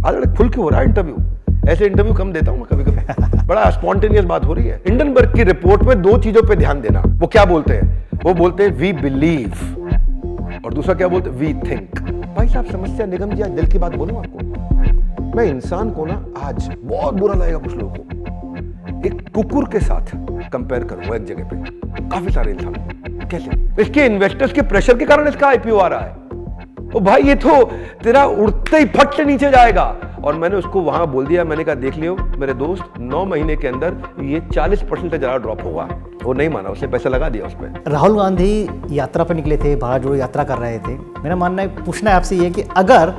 आज खुल के हो रहा है इंटरव्यू, ऐसे इंटरव्यू कम देता हूं मैं कभी कभी। बड़ा स्पॉन्टेनियस बात हो रही है। हिंडनबर्ग की रिपोर्ट में 2 चीजों पे ध्यान देना। वो क्या बोलते हैं? वो बोलते हैं वी बिलीव, और दूसरा क्या बोलते हैं? We think. भाई साहब समस्या निगम जी, आज दिल की बात बोलूं आपको, मैं इंसान को ना आज बहुत बुरा लगेगा कुछ लोगों को, एक कुकुर के साथ कंपेयर करूंगा एक जगह पे, काफी सारे इंसान। कैसे? इसके इन्वेस्टर्स के प्रेशर के कारण इसका आईपीओ आ रहा है। तो भाई ये तो तेरा उड़ते ही फट से नीचे जाएगा। और मैंने उसको वहां बोल दिया, मैंने कहा देख लियो मेरे दोस्त, 9 महीने के अंदर ये 40% से ज्यादा ड्रॉप होगा। वो नहीं माना, उसने पैसा लगा दिया उस पर। राहुल गांधी यात्रा पर निकले थे, भारत जोड़ो यात्रा कर रहे थे। मेरा मानना है, पूछना है आपसे ये कि अगर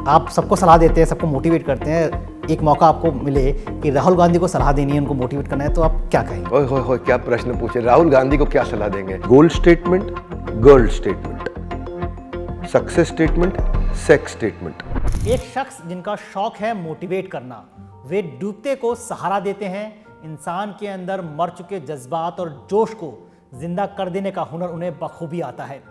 आप सबको सलाह देते हैं, सबको मोटिवेट करते हैं, एक मौका आपको मिले कि राहुल गांधी को सलाह देनी है, उनको मोटिवेट करना है, तो आप क्या कहेंगे? ओए होए होए, क्या प्रश्न पूछे। राहुल गांधी को क्या सलाह देंगे? Gold statement, girl statement, success statement, sex statement. एक शख्स जिनका शौक है मोटिवेट करना, वे डूबते को सहारा देते हैं। इंसान के अंदर मर चुके जज्बात और जोश को जिंदा कर देने का हुनर उन्हें बखूबी आता है।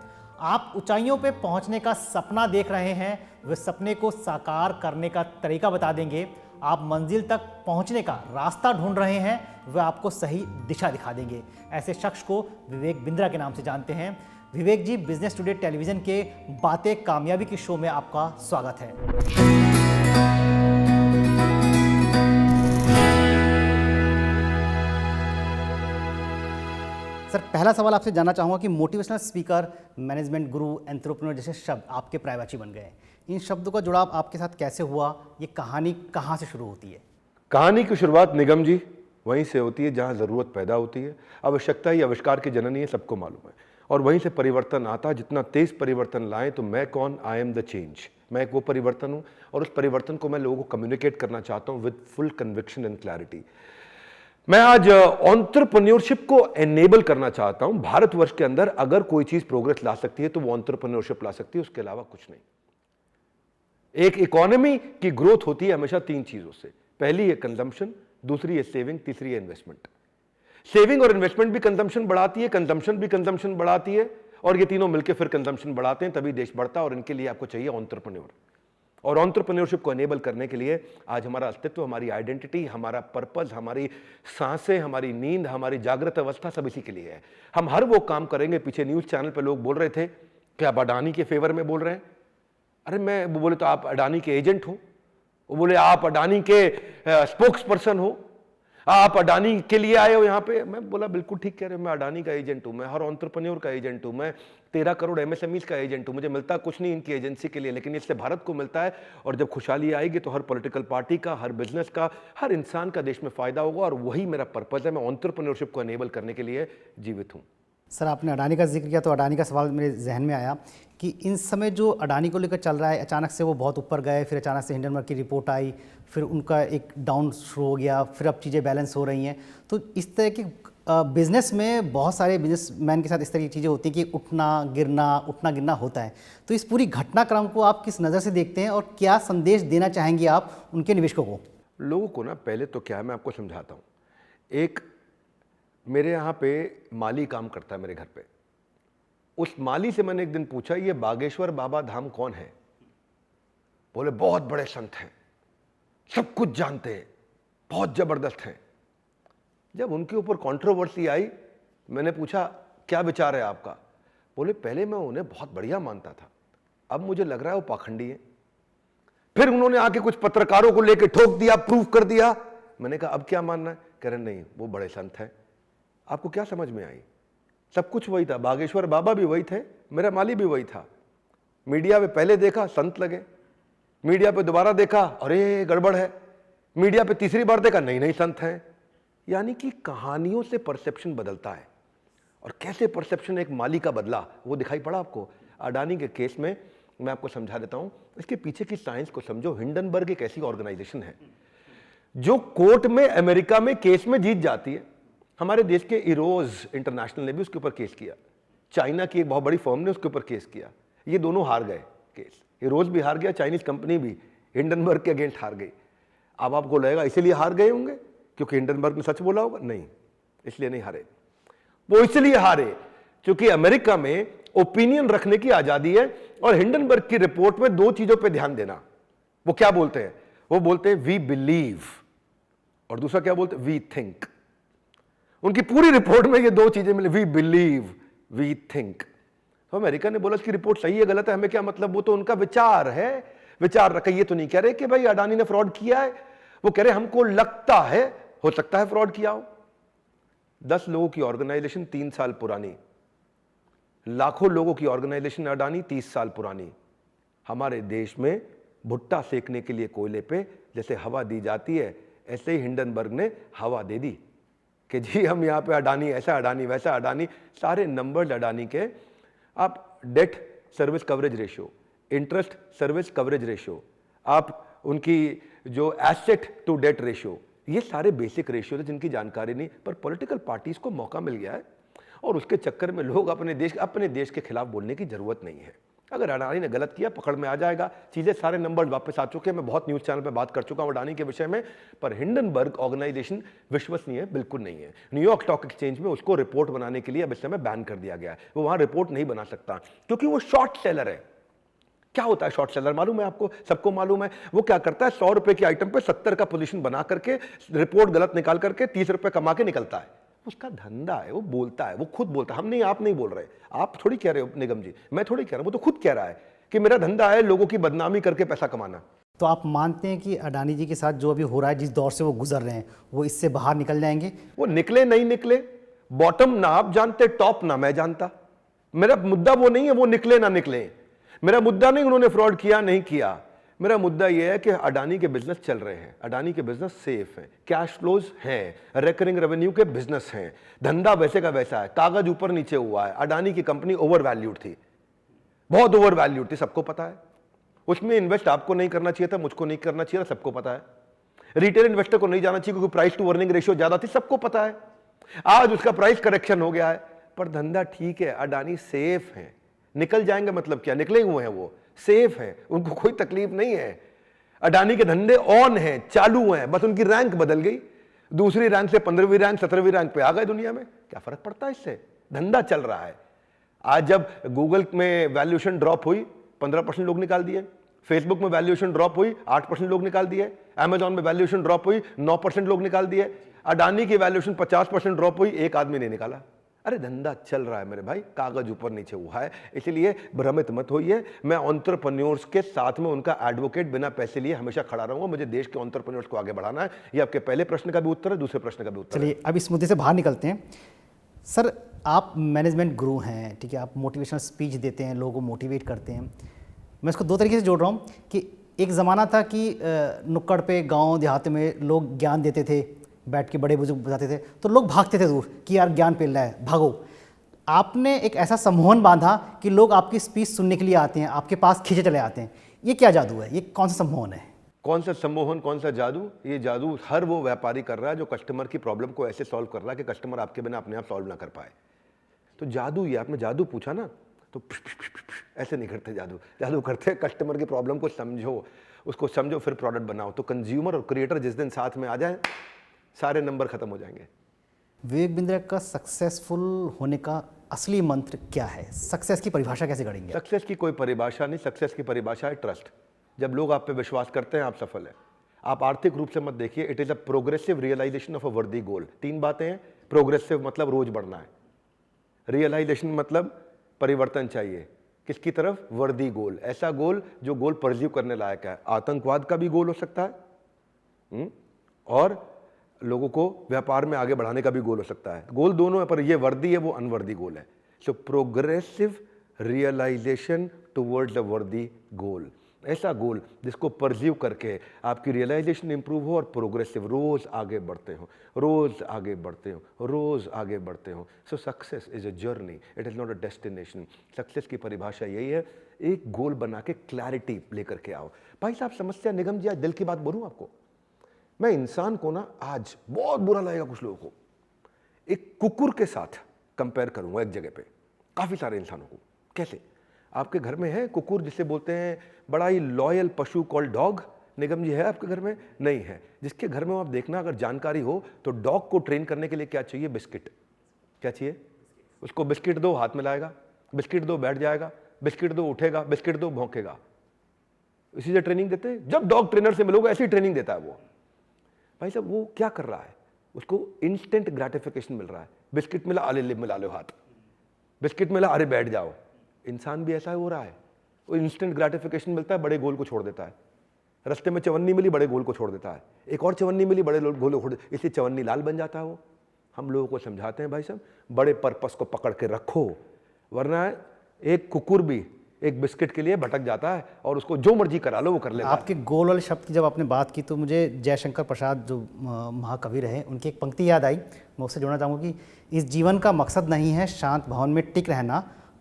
आप ऊंचाइयों पे पहुंचने का सपना देख रहे हैं, वे सपने को साकार करने का तरीका बता देंगे। आप मंजिल तक पहुंचने का रास्ता ढूंढ रहे हैं, वे आपको सही दिशा दिखा देंगे। ऐसे शख्स को विवेक बिंद्रा के नाम से जानते हैं। विवेक जी, बिजनेस टुडे टेलीविजन के बातें कामयाबी की शो में आपका स्वागत है। सर, पहला सवाल आपसे जानना चाहूँगा कि मोटिवेशनल स्पीकर, मैनेजमेंट गुरु, एंटरप्रेन्योर जैसे शब्द आपके प्रायवाची बन गए। इन शब्दों का जुड़ाव आपके साथ कैसे हुआ? ये कहानी कहाँ से शुरू होती है? कहानी की शुरुआत निगम जी वहीं से होती है जहाँ ज़रूरत पैदा होती है। आवश्यकता ही आविष्कार की जननी है, सबको मालूम है। और वहीं से परिवर्तन आता है। जितना तेज परिवर्तन लाएं, तो मैं कौन? I am the change. मैं एक वो परिवर्तन हूँ, और उस परिवर्तन को मैं लोगों को कम्युनिकेट करना चाहता हूँ with full conviction and clarity. मैं आज एंटरप्रेन्योरशिप को एनेबल करना चाहता हूं। भारतवर्ष के अंदर अगर कोई चीज प्रोग्रेस ला सकती है तो वो एंटरप्रेन्योरशिप ला सकती है, उसके अलावा कुछ नहीं। एक इकोनॉमी की ग्रोथ होती है हमेशा 3 चीजों से। पहली है कंजम्पशन, दूसरी है सेविंग, तीसरी है इन्वेस्टमेंट। सेविंग और इन्वेस्टमेंट भी कंजम्पशन बढ़ाती है, कंजम्पशन भी कंजम्पशन बढ़ाती है, और ये तीनों मिलकर फिर कंजम्पशन बढ़ाते हैं, तभी देश बढ़ता है। और इनके लिए आपको चाहिए एंटरप्रेन्योर। और एंटरप्रेन्योरशिप को एनेबल करने के लिए आज हमारा अस्तित्व, हमारी आइडेंटिटी, हमारा पर्पस, हमारी सांसें, हमारी नींद, हमारी जागृत अवस्था सब इसी के लिए है। हम हर वो काम करेंगे। पीछे न्यूज़ चैनल पे लोग बोल रहे थे कि आप अडानी के फेवर में बोल रहे हैं। अरे मैं वो बोले तो आप अडानी के एजेंट हो, वो बोले आप अडानी के स्पोक्स पर्सन हो, आप अडानी के लिए आए हो यहाँ पे। मैं बोला बिल्कुल ठीक कह रहे हो, मैं अडानी का एजेंट हूँ, मैं हर एंटरप्रेन्योर का एजेंट हूँ, मैं 13 करोड़ एमएसएमईज का एजेंट हूँ। मुझे मिलता कुछ नहीं इनकी एजेंसी के लिए, लेकिन इससे भारत को मिलता है। और जब खुशहाली आएगी तो हर पॉलिटिकल पार्टी का, हर बिजनेस का, हर इंसान का देश में फायदा होगा। और वही मेरा पर्पज है। मैं एंटरप्रेन्योरशिप को एनेबल करने के लिए जीवित हूँ। सर, आपने अडानी का जिक्र किया तो अडानी का सवाल मेरे जहन में आया कि इन समय जो अडानी को लेकर चल रहा है, अचानक से वो बहुत ऊपर गए, फिर अचानक से हिंडनबर्ग की रिपोर्ट आई, फिर उनका एक डाउन शुरू हो गया, फिर अब चीज़ें बैलेंस हो रही हैं। तो इस तरह की बिज़नेस में बहुत सारे बिजनेसमैन के साथ इस तरह की चीज़ें होती हैं कि उठना गिरना होता है। तो इस पूरी घटनाक्रम को आप किस नज़र से देखते हैं और क्या संदेश देना चाहेंगे आप उनके निवेशकों को? लोगों को ना, पहले तो क्या है मैं आपको समझाता हूँ। एक मेरे यहाँ पे माली काम करता है मेरे घर पे। उस माली से मैंने एक दिन पूछा, ये बागेश्वर बाबा धाम कौन है? बोले बहुत बड़े संत हैं, सब कुछ जानते हैं, बहुत जबरदस्त हैं। जब उनके ऊपर कंट्रोवर्सी आई, मैंने पूछा क्या विचार है आपका? बोले पहले मैं उन्हें बहुत बढ़िया मानता था, अब मुझे लग रहा है वो पाखंडी है। फिर उन्होंने आके कुछ पत्रकारों को लेकर ठोक दिया, प्रूफ कर दिया। मैंने कहा अब क्या मानना है? कह रहे नहीं वो बड़े संत हैं। आपको क्या समझ में आई? सब कुछ वही था, बागेश्वर बाबा भी वही थे, मेरा माली भी वही था। मीडिया पे पहले देखा संत लगे, मीडिया पे दोबारा देखा अरे गड़बड़ है, मीडिया पे तीसरी बार देखा नहीं संत हैं। यानी कि कहानियों से परसेप्शन बदलता है। और कैसे परसेप्शन एक माली का बदला वो दिखाई पड़ा आपको अडानी के केस में। मैं आपको समझा देता हूं, इसके पीछे की साइंस को समझो। हिंडनबर्ग एक ऐसी ऑर्गेनाइजेशन है जो कोर्ट में अमेरिका में केस में जीत जाती है। हमारे देश के इरोज इंटरनेशनल ने भी उसके ऊपर केस किया, चाइना की एक बहुत बड़ी फर्म ने उसके ऊपर केस किया। ये दोनों हार गए केस, इरोज भी हार गया, चाइनीज कंपनी भी हिंडनबर्ग के अगेंस्ट हार गई। अब आपको लगेगा इसीलिए हार गए होंगे क्योंकि हिंडनबर्ग ने सच बोला होगा? नहीं, इसलिए नहीं हारे। वो इसलिए हारे क्योंकि अमेरिका में ओपिनियन रखने की आजादी है। और हिंडनबर्ग की रिपोर्ट में 2 चीजों पे ध्यान देना। वो क्या बोलते हैं? वो बोलते हैं वी बिलीव, और दूसरा क्या बोलते हैं, वी थिंक। उनकी पूरी रिपोर्ट में ये दो चीजें मिली, वी बिलीव, वी थिंक। तो अमेरिका ने बोला इसकी रिपोर्ट सही है गलत है हमें क्या मतलब, वो तो उनका विचार है, विचार रखा। ये तो नहीं कह रहे कि भाई अडानी ने फ्रॉड किया है, वो कह रहे हमको लगता है, हो सकता है फ्रॉड किया हो। 10 लोगों की ऑर्गेनाइजेशन 3 साल पुरानी, लाखों लोगों की ऑर्गेनाइजेशन अडानी 30 साल पुरानी। हमारे देश में भुट्टा सेकने के लिए कोयले पे जैसे हवा दी जाती है, ऐसे ही हिंडनबर्ग ने हवा दे दी कि जी हम यहां पे अडानी ऐसा अडानी वैसा अडानी, सारे नंबर्स अडानी के। आप debt service coverage ratio, interest service coverage ratio, आप उनकी जो एसेट टू डेट रेशियो, ये सारे बेसिक रेशियो थे जिनकी जानकारी नहीं, पर पॉलिटिकल पार्टीज को मौका मिल गया है और उसके चक्कर में लोग अपने देश के खिलाफ बोलने की जरूरत नहीं है। अगर अडानी ने गलत किया पकड़ में आ जाएगा, चीजें सारे नंबर्स वापस आ चुके हैं। मैं बहुत न्यूज चैनल पे बात कर चुका हूं अडानी के विषय में, पर हिंडनबर्ग ऑर्गेनाइजेशन विश्वसनीय बिल्कुल नहीं है। न्यूयॉर्क स्टॉक एक्सचेंज में उसको रिपोर्ट बनाने के लिए अब इस समय बैन कर दिया गया है, वो वहां रिपोर्ट नहीं बना सकता क्योंकि वो शॉर्ट सेलर है। क्या होता है शॉर्ट सेलर मालूम है आपको, सबको मालूम है। वो क्या करता है, 100 रुपए के आइटम पे 70 का पोजीशन बना करके रिपोर्ट गलत निकाल करके 30 रुपए कमा के निकलता है। उसका धंधा है, वो बोलता है, वो खुद बोलता है। हम नहीं, आप नहीं बोल रहे, आप थोड़ी कह रहे हो निगम जी, मैं थोड़ी कह रहा हूं, वो तो खुद कह रहा है कि मेरा धंधा है लोगों की बदनामी करके पैसा कमाना। तो आप मानते हैं कि अडानी जी के साथ जो अभी हो रहा है, जिस दौर से वो गुजर रहे हैं, वो इससे बाहर निकल जाएंगे? वो निकले नहीं निकले, बॉटम ना आप जानते, टॉप ना मैं जानता। मेरा मुद्दा वो नहीं है वो निकले ना निकले, मेरा मुद्दा नहीं उन्होंने फ्रॉड किया नहीं किया। मेरा मुद्दा यह है कि अडानी के बिजनेस चल रहे हैं, अडानी के बिजनेस सेफ हैं, कैश फ्लोज हैं, रिकरिंग रेवेन्यू के बिजनेस हैं, धंधा वैसे का वैसा है, कागज ऊपर नीचे हुआ है। अडानी की कंपनी ओवर वैल्यूड थी, बहुत ओवर वैल्यूड थी, सबको पता है। उसमें इन्वेस्ट आपको नहीं करना चाहिए था, मुझको नहीं करना चाहिए था, सबको पता है। रिटेल इन्वेस्टर को नहीं जाना चाहिए क्योंकि प्राइस टू अर्निंग रेशियो ज्यादा थी, सबको पता है। आज उसका प्राइस करेक्शन हो गया है, पर धंधा ठीक है, अडानी सेफ है। निकल जाएंगे मतलब क्या, निकले हुए हैं, वो सेफ हैं, उनको कोई तकलीफ नहीं है। अडानी के धंधे ऑन हैं, चालू हैं, बस उनकी रैंक बदल गई, दूसरी रैंक से 15वीं रैंक 17वीं रैंक पे आ गए दुनिया में। क्या फर्क पड़ता है इससे, धंधा चल रहा है। आज जब गूगल में वैल्यूएशन ड्रॉप हुई 15% लोग निकाल दिए, फेसबुक में वैल्यूएशन ड्रॉप हुई 8% लोग निकाल दिए, अमेजॉन में वैल्यूएशन ड्रॉप हुई 9% लोग निकाल दिए, अडानी की वैल्यूएशन 50% ड्रॉप हुई, एक आदमी नहीं निकाला। अरे धंधा चल रहा है मेरे भाई, कागज ऊपर नीचे हुआ है, इसलिए भ्रमित मत होइए। मैं एंटरप्रेन्योर्स के साथ में उनका एडवोकेट बिना पैसे लिए हमेशा खड़ा रहूंगा। मुझे देश के एंटरप्रेन्योर्स को आगे बढ़ाना है। ये आपके पहले प्रश्न का भी उत्तर है, दूसरे प्रश्न का भी उत्तर है। चलिए अब इस मुद्दे से बाहर निकलते हैं। सर आप मैनेजमेंट गुरु हैं, ठीक है, आप मोटिवेशनल स्पीच देते हैं, लोगों को मोटिवेट करते हैं। मैं इसको दो तरीके से जोड़ रहा हूँ कि एक ज़माना था कि नुक्कड़ पे गांव देहात में लोग ज्ञान देते थे, बैठ के बड़े बुजुर्ग बताते थे तो लोग भागते थे दूर कि यार ज्ञान फैल रहा है, भागो। आपने एक ऐसा सम्मोहन बांधा कि लोग आपकी स्पीच सुनने के लिए आते हैं, आपके पास खींचे चले आते हैं। ये क्या जादू है, ये कौन सा सम्मोहन है? कौन सा सम्मोहन, कौन सा जादू? ये जादू हर वो व्यापारी कर रहा है जो कस्टमर की प्रॉब्लम को ऐसे सॉल्व कर रहा है कि कस्टमर आपके बिना अपने आप सॉल्व ना कर पाए। तो जादू, ये आपने जादू पूछा ना, तो ऐसे नहीं करते जादू। जादू करते कस्टमर की प्रॉब्लम को समझो, उसको समझो, फिर प्रोडक्ट बनाओ। तो कंज्यूमर और क्रिएटर जिस दिन साथ में आ जाए सारे नंबर खत्म हो जाएंगे। विवेक बिंद्रा का सक्सेसफुल होने का असली मंत्र क्या है? सक्सेस की परिभाषा कैसे गढ़ेंगे? सक्सेस की कोई परिभाषा नहीं, सक्सेस की परिभाषा है ट्रस्ट। जब लोग आप पे विश्वास करते हैं आप सफल है। आप आर्थिक रूप से मत देखिए, it is a progressive realisation of a worthy goal. 3 बातें हैं। प्रोग्रेसिव मतलब रोज बढ़ना है, रियलाइजेशन मतलब परिवर्तन चाहिए किसकी तरफ, वर्दी गोल, ऐसा गोल जो गोल परस्यू करने लायक है। आतंकवाद का भी गोल हो सकता है और लोगों को व्यापार में आगे बढ़ाने का भी गोल हो सकता है। गोल दोनों है, पर ये वर्दी है वो अनवर्दी गोल है। So progressive realisation towards the worthy goal, ऐसा गोल जिसको परस्यू करके आपकी रियलाइजेशन इंप्रूव हो और प्रोग्रेसिव रोज आगे बढ़ते हो, रोज आगे बढ़ते हो, रोज आगे बढ़ते हो। सो success is a journey, it is not a destination. Success की परिभाषा यही है, एक गोल बना के क्लैरिटी लेकर के आओ। भाई साहब समस्या, निगम जी आज दिल की बात बोलूं आपको, मैं इंसान को ना आज बहुत बुरा लगेगा कुछ लोगों को, एक कुकुर के साथ कंपेयर करूंगा एक जगह पे, काफी सारे इंसानों को। कैसे? आपके घर में है कुकुर जिसे बोलते हैं बड़ा ही लॉयल पशु कॉल्ड डॉग, निगम जी है आपके घर में? नहीं है। जिसके घर में आप देखना, अगर जानकारी हो तो डॉग को ट्रेन करने के लिए क्या चाहिए, बिस्किट। क्या चाहिए उसको? बिस्किट दो हाथ में लाएगा, बिस्किट दो बैठ जाएगा, बिस्किट दो उठेगा, बिस्किट दो भौंकेगा। इसी से ट्रेनिंग देते हैं। जब डॉग ट्रेनर से मिलोगे ऐसी ट्रेनिंग देता है वो। भाई साहब वो क्या कर रहा है, उसको इंस्टेंट ग्रेटिफिकेशन मिल रहा है। बिस्किट मिला, अरे लिप मिला लो हाथ, बिस्किट मिला, अरे बैठ जाओ। इंसान भी ऐसा हो रहा है, वो इंस्टेंट ग्रेटिफिकेशन मिलता है, बड़े गोल को छोड़ देता है। रास्ते में चवन्नी मिली, बड़े गोल को छोड़ देता है। एक और चवन्नी मिली, बड़े गोल को छोड़ देता है, इसलिए चवन्नी लाल बन जाता है वो। हम लोगों को समझाते हैं भाई साहब बड़े पर्पस को पकड़ के रखो, वरना एक कुकुर भी एक बिस्किट के लिए भटक जाता है और उसको जो मर्जी करा लो वो कर लेता है। आपके गोल वाले शब्द की जब आपने बात की तो मुझे जयशंकर प्रसाद जो महाकवि रहे उनकी एक पंक्ति याद आई। मैं उससे जोड़ना चाहूँगा कि इस जीवन का मकसद नहीं है शांत भवन में टिक रहना,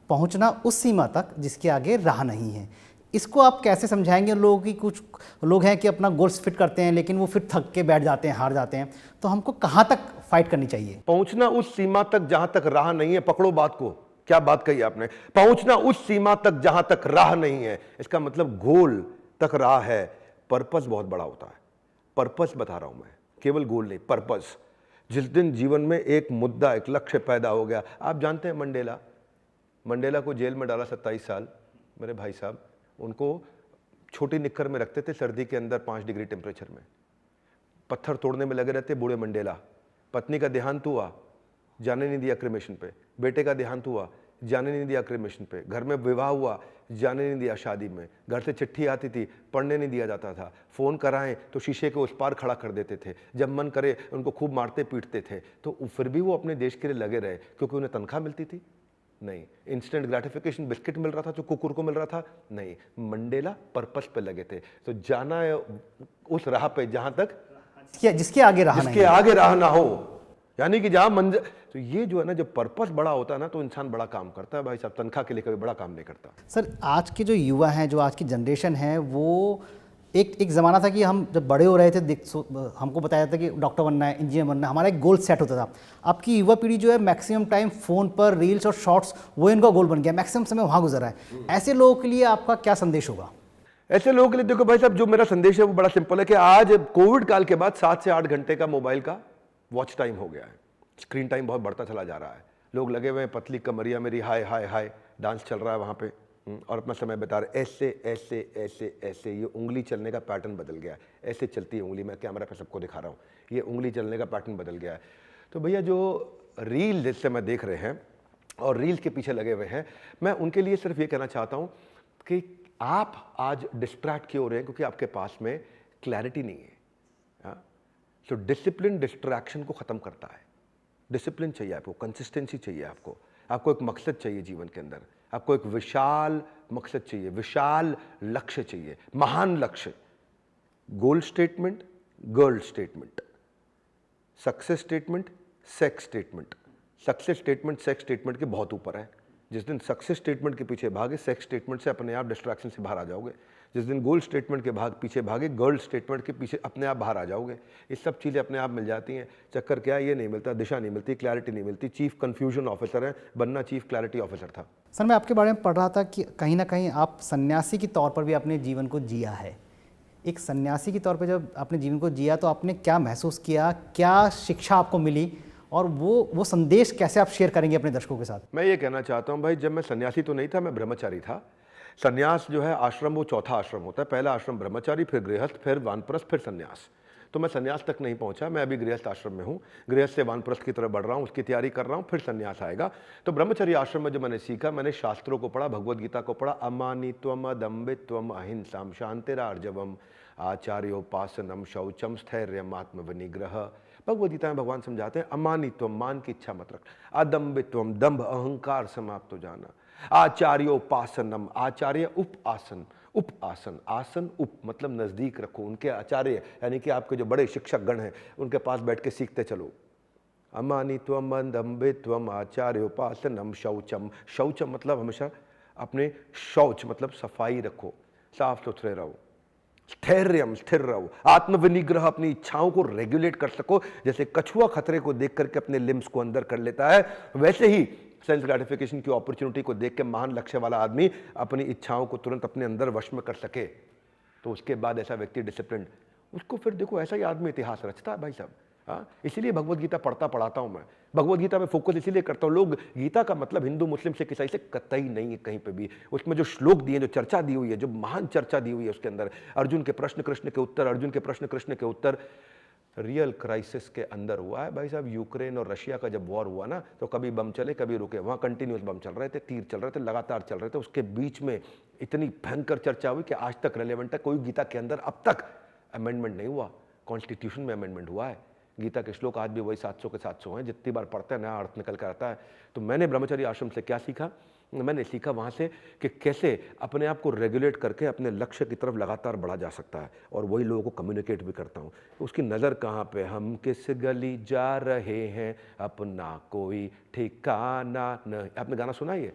पहुँचना उस सीमा तक जिसके आगे राह नहीं है। इसको आप कैसे समझाएंगे लोगों की? कुछ लोग हैं कि अपना गोल्स फिट करते हैं लेकिन वो फिर थक के बैठ जाते हैं, हार जाते हैं। तो हमको कहाँ तक फाइट करनी चाहिए? पहुंचना उस सीमा तक जहां तक राह नहीं है। पकड़ो बात को, क्या बात कही आपने, पहुंचना उस सीमा तक जहां तक राह नहीं है। इसका मतलब गोल तक राह है। पर्पस बहुत बड़ा होता है। पर्पस बता रहा हूं मैं, केवल गोल नहीं, पर्पस। जिस दिन जीवन में एक मुद्दा, एक लक्ष्य पैदा हो गया। आप जानते हैं मंडेला को जेल में डाला 27 साल। मेरे भाई साहब उनको छोटी निक्कर में रखते थे, सर्दी के अंदर 5 डिग्री टेम्परेचर में, पत्थर तोड़ने में लगे रहते बूढ़े मंडेला। पत्नी का देहांत हुआ, जाने नहीं दिया क्रिमेशन पे। बेटे का देहांत हुआ, जाने नहीं दिया क्रिमेशन पे। घर में विवाह हुआ, जाने नहीं दिया शादी में। घर से चिट्ठी आती थी, पढ़ने नहीं दिया जाता था। फ़ोन कराएं तो शीशे के उस पार खड़ा कर देते थे। जब मन करे उनको खूब मारते पीटते थे। तो फिर भी वो अपने देश के लिए लगे रहे, क्योंकि उन्हें तनख्वाह मिलती थी नहीं। इंस्टेंट ग्रेटिफिकेशन बिस्किट मिल रहा था जो कुकुर को मिल रहा था नहीं। मंडेला पर्पस पे लगे थे। तो जाना है उस राह पे जहां तक जिसके आगे राह नहीं, जिसके आगे राह ना हो, यानी कि जहां मंजिल। तो ये जो है ना, जब पर्पस बड़ा होता है ना तो इंसान बड़ा काम करता है भाई साहब। तनख्वाह के लिए कभी बड़ा काम नहीं करता। सर आज के जो युवा हैं, जो आज की जनरेशन है, वो एक ज़माना था कि हम जब बड़े हो रहे थे हमको बताया जाता कि डॉक्टर बनना है, इंजीनियर बनना है, हमारा एक गोल सेट होता था। आपकी युवा पीढ़ी जो है मैक्सिमम टाइम फ़ोन पर रील्स और शॉर्ट्स, वो इनका गोल बन गया, मैक्सिमम समय वहाँ गुजरा है। ऐसे लोगों के लिए आपका क्या संदेश होगा? ऐसे लोगों के लिए देखो भाई साहब, जो मेरा संदेश है वो बड़ा सिंपल है कि आज कोविड काल के बाद 7 से 8 घंटे का मोबाइल का वॉच टाइम हो गया है। स्क्रीन टाइम बहुत बढ़ता चला जा रहा है। लोग लगे हुए हैं, पतली कमरिया मेरी, हाय हाय हाय, डांस चल रहा है वहाँ पे, और अपना समय बिता रहे। ऐसे ऐसे ऐसे ऐसे ये उंगली चलने का पैटर्न बदल गया है। ऐसे चलती है उंगली, मैं कैमरा पे सबको दिखा रहा हूँ, ये उंगली चलने का पैटर्न बदल गया है। तो भैया जो रील जिससे मैं देख रहे हैं और रील के पीछे लगे हुए हैं, मैं उनके लिए सिर्फ ये कहना चाहता हूँ कि आप आज डिस्ट्रैक्ट क्यों हो रहे हैं? क्योंकि आपके पास में क्लैरिटी नहीं है। तो डिसिप्लिन डिस्ट्रैक्शन को ख़त्म करता है। डिसिप्लिन चाहिए आपको, कंसिस्टेंसी चाहिए आपको एक मकसद चाहिए जीवन के अंदर। आपको एक विशाल मकसद चाहिए, विशाल लक्ष्य चाहिए, महान लक्ष्य। Goal statement, girl statement, success statement, sex statement. Success statement sex statement के बहुत ऊपर है। जिस दिन सक्सेस स्टेटमेंट के पीछे भागे, सेक्स स्टेटमेंट से अपने आप डिस्ट्रैक्शन से बाहर आ जाओगे। जिस दिन गोल स्टेटमेंट के पीछे भागे, गर्ल स्टेटमेंट के पीछे अपने आप बाहर आ जाओगे। ये सब चीज़ें अपने आप मिल जाती हैं। चक्कर क्या है, ये नहीं मिलता, दिशा नहीं मिलती, क्लैरिटी नहीं मिलती। चीफ कन्फ्यूजन ऑफिसर है, बनना चीफ क्लैरिटी ऑफिसर था। सर मैं आपके बारे में पढ़ रहा था कि कहीं ना कहीं आप सन्यासी के तौर पर भी अपने जीवन को जिया है। एक सन्यासी के तौर पर जब अपने जीवन को जिया तो आपने क्या महसूस किया, क्या शिक्षा आपको मिली, और वो संदेश कैसे आप शेयर करेंगे अपने दर्शकों के साथ? मैं ये कहना चाहता हूँ भाई, जब मैं सन्यासी तो नहीं था, मैं ब्रह्मचारी था। सन्यास जो है आश्रम, वो चौथा आश्रम होता है। पहला आश्रम ब्रह्मचारी, फिर गृहस्थ, फिर वानप्रस्थ, फिर सन्यास। तो मैं सन्यास तक नहीं पहुंचा, मैं अभी गृहस्थ आश्रम में हूँ। गृहस्थ से वानप्रस्थ की तरफ बढ़ रहा हूँ, उसकी तैयारी कर रहा हूँ, फिर सन्यास आएगा। तो ब्रह्मचर्य आश्रम में जो मैंने सीखा, मैंने शास्त्रों को पढ़ा, भगवद गीता को पढ़ा। अमानित्वम, अदम्बित्वम, अहिंसाम, शांतिरार्जवम, आचार्योपासनम, शौचम, स्थैर्यम, आत्मविनिग्रह। भगवद गीता में भगवान समझाते हैं अमानित्वम, मान की इच्छा मत रख। अदम्बित्वम, दंभ अहंकार समाप्त हो जाना। आचार्योपासनम, आचार्य उपासन, उपासन, आसन उप मतलब नजदीक रखो। उनके आचार्य यानी कि आपके जो बड़े शिक्षक गण हैं, उनके पास बैठ के सीखते चलो। अमानित्वम, अदम्बित्वम, आचार्योपासनम, शौचम। शौचम मतलब हमेशा अपने शौच मतलब सफाई रखो, साफ सुथरे रहो। स्थैर्यम, स्थिर रहो। आत्मविनिग्रह, अपनी इच्छाओं को रेगुलेट कर सको। जैसे कछुआ खतरे को देख करके अपने लिम्स को अंदर कर लेता है, वैसे ही सेल्फ ग्रेटिफिकेशन की अपॉर्चुनिटी को देख के महान लक्ष्य वाला आदमी अपनी इच्छाओं को तुरंत अपने अंदर वश में कर सके। तो उसके बाद ऐसा व्यक्ति डिसिप्लिन, उसको फिर देखो ऐसा ही आदमी इतिहास रचता है भाई साहब। हाँ, इसीलिए भगवत गीता पढ़ाता हूँ मैं। भगवत गीता में फोकस इसीलिए करता हूँ। लोग गीता का मतलब हिंदू मुस्लिम सिख ईसाई से कतई नहीं है कहीं पे भी। उसमें जो श्लोक दिए, जो चर्चा दी हुई है, जो महान चर्चा दी हुई है उसके अंदर, अर्जुन के प्रश्न कृष्ण के उत्तर, अर्जुन के प्रश्न कृष्ण के उत्तर, रियल क्राइसिस के अंदर हुआ है भाई साहब। यूक्रेन और रशिया का जब वॉर हुआ ना, तो कभी बम चले कभी रुके, वहाँ कंटिन्यूस बम चल रहे थे, तीर चल रहे थे, लगातार चल रहे थे। उसके बीच में इतनी भयंकर चर्चा हुई कि आज तक रेलेवेंट है। कोई गीता के अंदर अब तक अमेंडमेंट नहीं हुआ, कॉन्स्टिट्यूशन में अमेंडमेंट हुआ है। गीता के श्लोक आज भी वही 700 के 700 हैं, जितनी बार पढ़ते हैं नया अर्थ निकल कर आता है। तो मैंने ब्रह्मचर्य आश्रम से क्या सीखा? मैंने सीखा वहाँ से कि कैसे अपने आप को रेगुलेट करके अपने लक्ष्य की तरफ लगातार बढ़ा जा सकता है, और वही लोगों को कम्युनिकेट भी करता हूँ। उसकी नज़र कहाँ पे, हम किस गली जा रहे हैं, अपना कोई ठिकाना नहीं। आपने गाना सुना? ये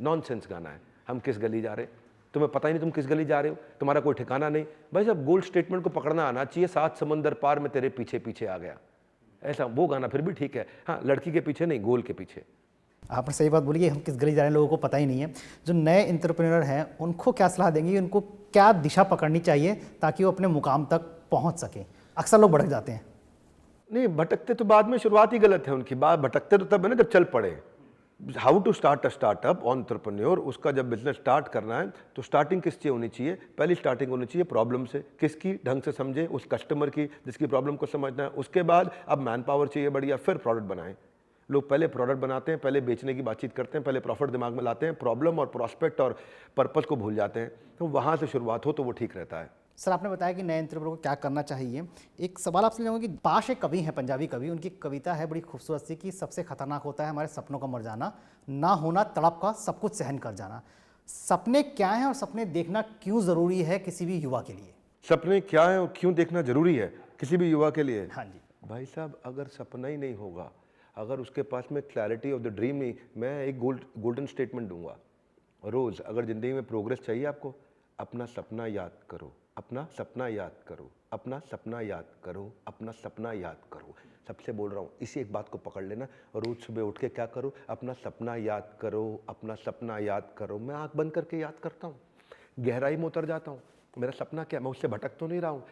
नॉनसेंस गाना है। हम किस गली जा रहे हैं, तुम्हें पता ही नहीं तुम किस गली जा रहे हो, तुम्हारा कोई ठिकाना नहीं। भाई साहब गोल्ड स्टेटमेंट को पकड़ना आना चाहिए। 7 समंदर पार में तेरे पीछे पीछे आ गया, ऐसा वो गाना फिर भी ठीक है। हाँ, लड़की के पीछे नहीं, गोल के पीछे। आपने सही बात बोली कि हम किस गली जा रहे हैं, लोगों को पता ही नहीं है। जो नए एंटरप्रेन्योर हैं उनको क्या सलाह देंगे, उनको क्या दिशा पकड़नी चाहिए ताकि वो अपने मुकाम तक पहुंच सकें? अक्सर लोग भटक जाते हैं। नहीं, भटकते तो बाद में, शुरुआत ही गलत है उनकी। बात भटकते तो तब है ना जब चल पड़े। How to start a startup entrepreneur, उसका जब बिजनेस स्टार्ट करना है तो स्टार्टिंग किससे होनी चाहिए? पहली स्टार्टिंग होनी चाहिए प्रॉब्लम से। किसकी? ढंग से समझे, उस कस्टमर की जिसकी प्रॉब्लम को समझना है। उसके बाद अब मैन पावर चाहिए बढ़िया, फिर प्रोडक्ट बनाएं। लोग पहले प्रोडक्ट बनाते हैं, पहले बेचने की बातचीत करते हैं, पहले प्रॉफिट दिमाग में लाते हैं, प्रॉब्लम और प्रॉस्पेक्ट और पर्पस को भूल जाते हैं। तो वहाँ से शुरुआत हो तो वो ठीक रहता है। सर, आपने बताया कि नए एंटरप्रेन्योर को क्या करना चाहिए। एक सवाल आपसे लेंगे कि पाश एक कवि हैं, पंजाबी कवि, उनकी कविता है बड़ी खूबसूरत सी कि सबसे खतरनाक होता है हमारे सपनों का मर जाना, ना होना तड़प का सब कुछ सहन कर जाना। सपने क्या हैं और सपने देखना क्यों ज़रूरी है किसी भी युवा के लिए? सपने क्या है और क्यों देखना जरूरी है किसी भी युवा के लिए? हाँ जी। भाई साहब, अगर सपना ही नहीं होगा, अगर उसके पास में क्लैरिटी ऑफ द ड्रीम नहीं, मैं एक गोल्डन स्टेटमेंट दूंगा रोज। अगर जिंदगी में प्रोग्रेस चाहिए आपको, अपना सपना याद करो, अपना सपना याद करो, अपना सपना याद करो, अपना सपना याद करो। सबसे बोल रहा हूँ, इसी एक बात को पकड़ लेना। रोज सुबह उठ के क्या करो? अपना सपना याद करो, अपना सपना याद करो। मैं आंख बंद करके याद करता हूँ, गहराई में उतर जाता हूँ। मेरा सपना क्या, मैं उससे भटक तो नहीं रहा हूँ।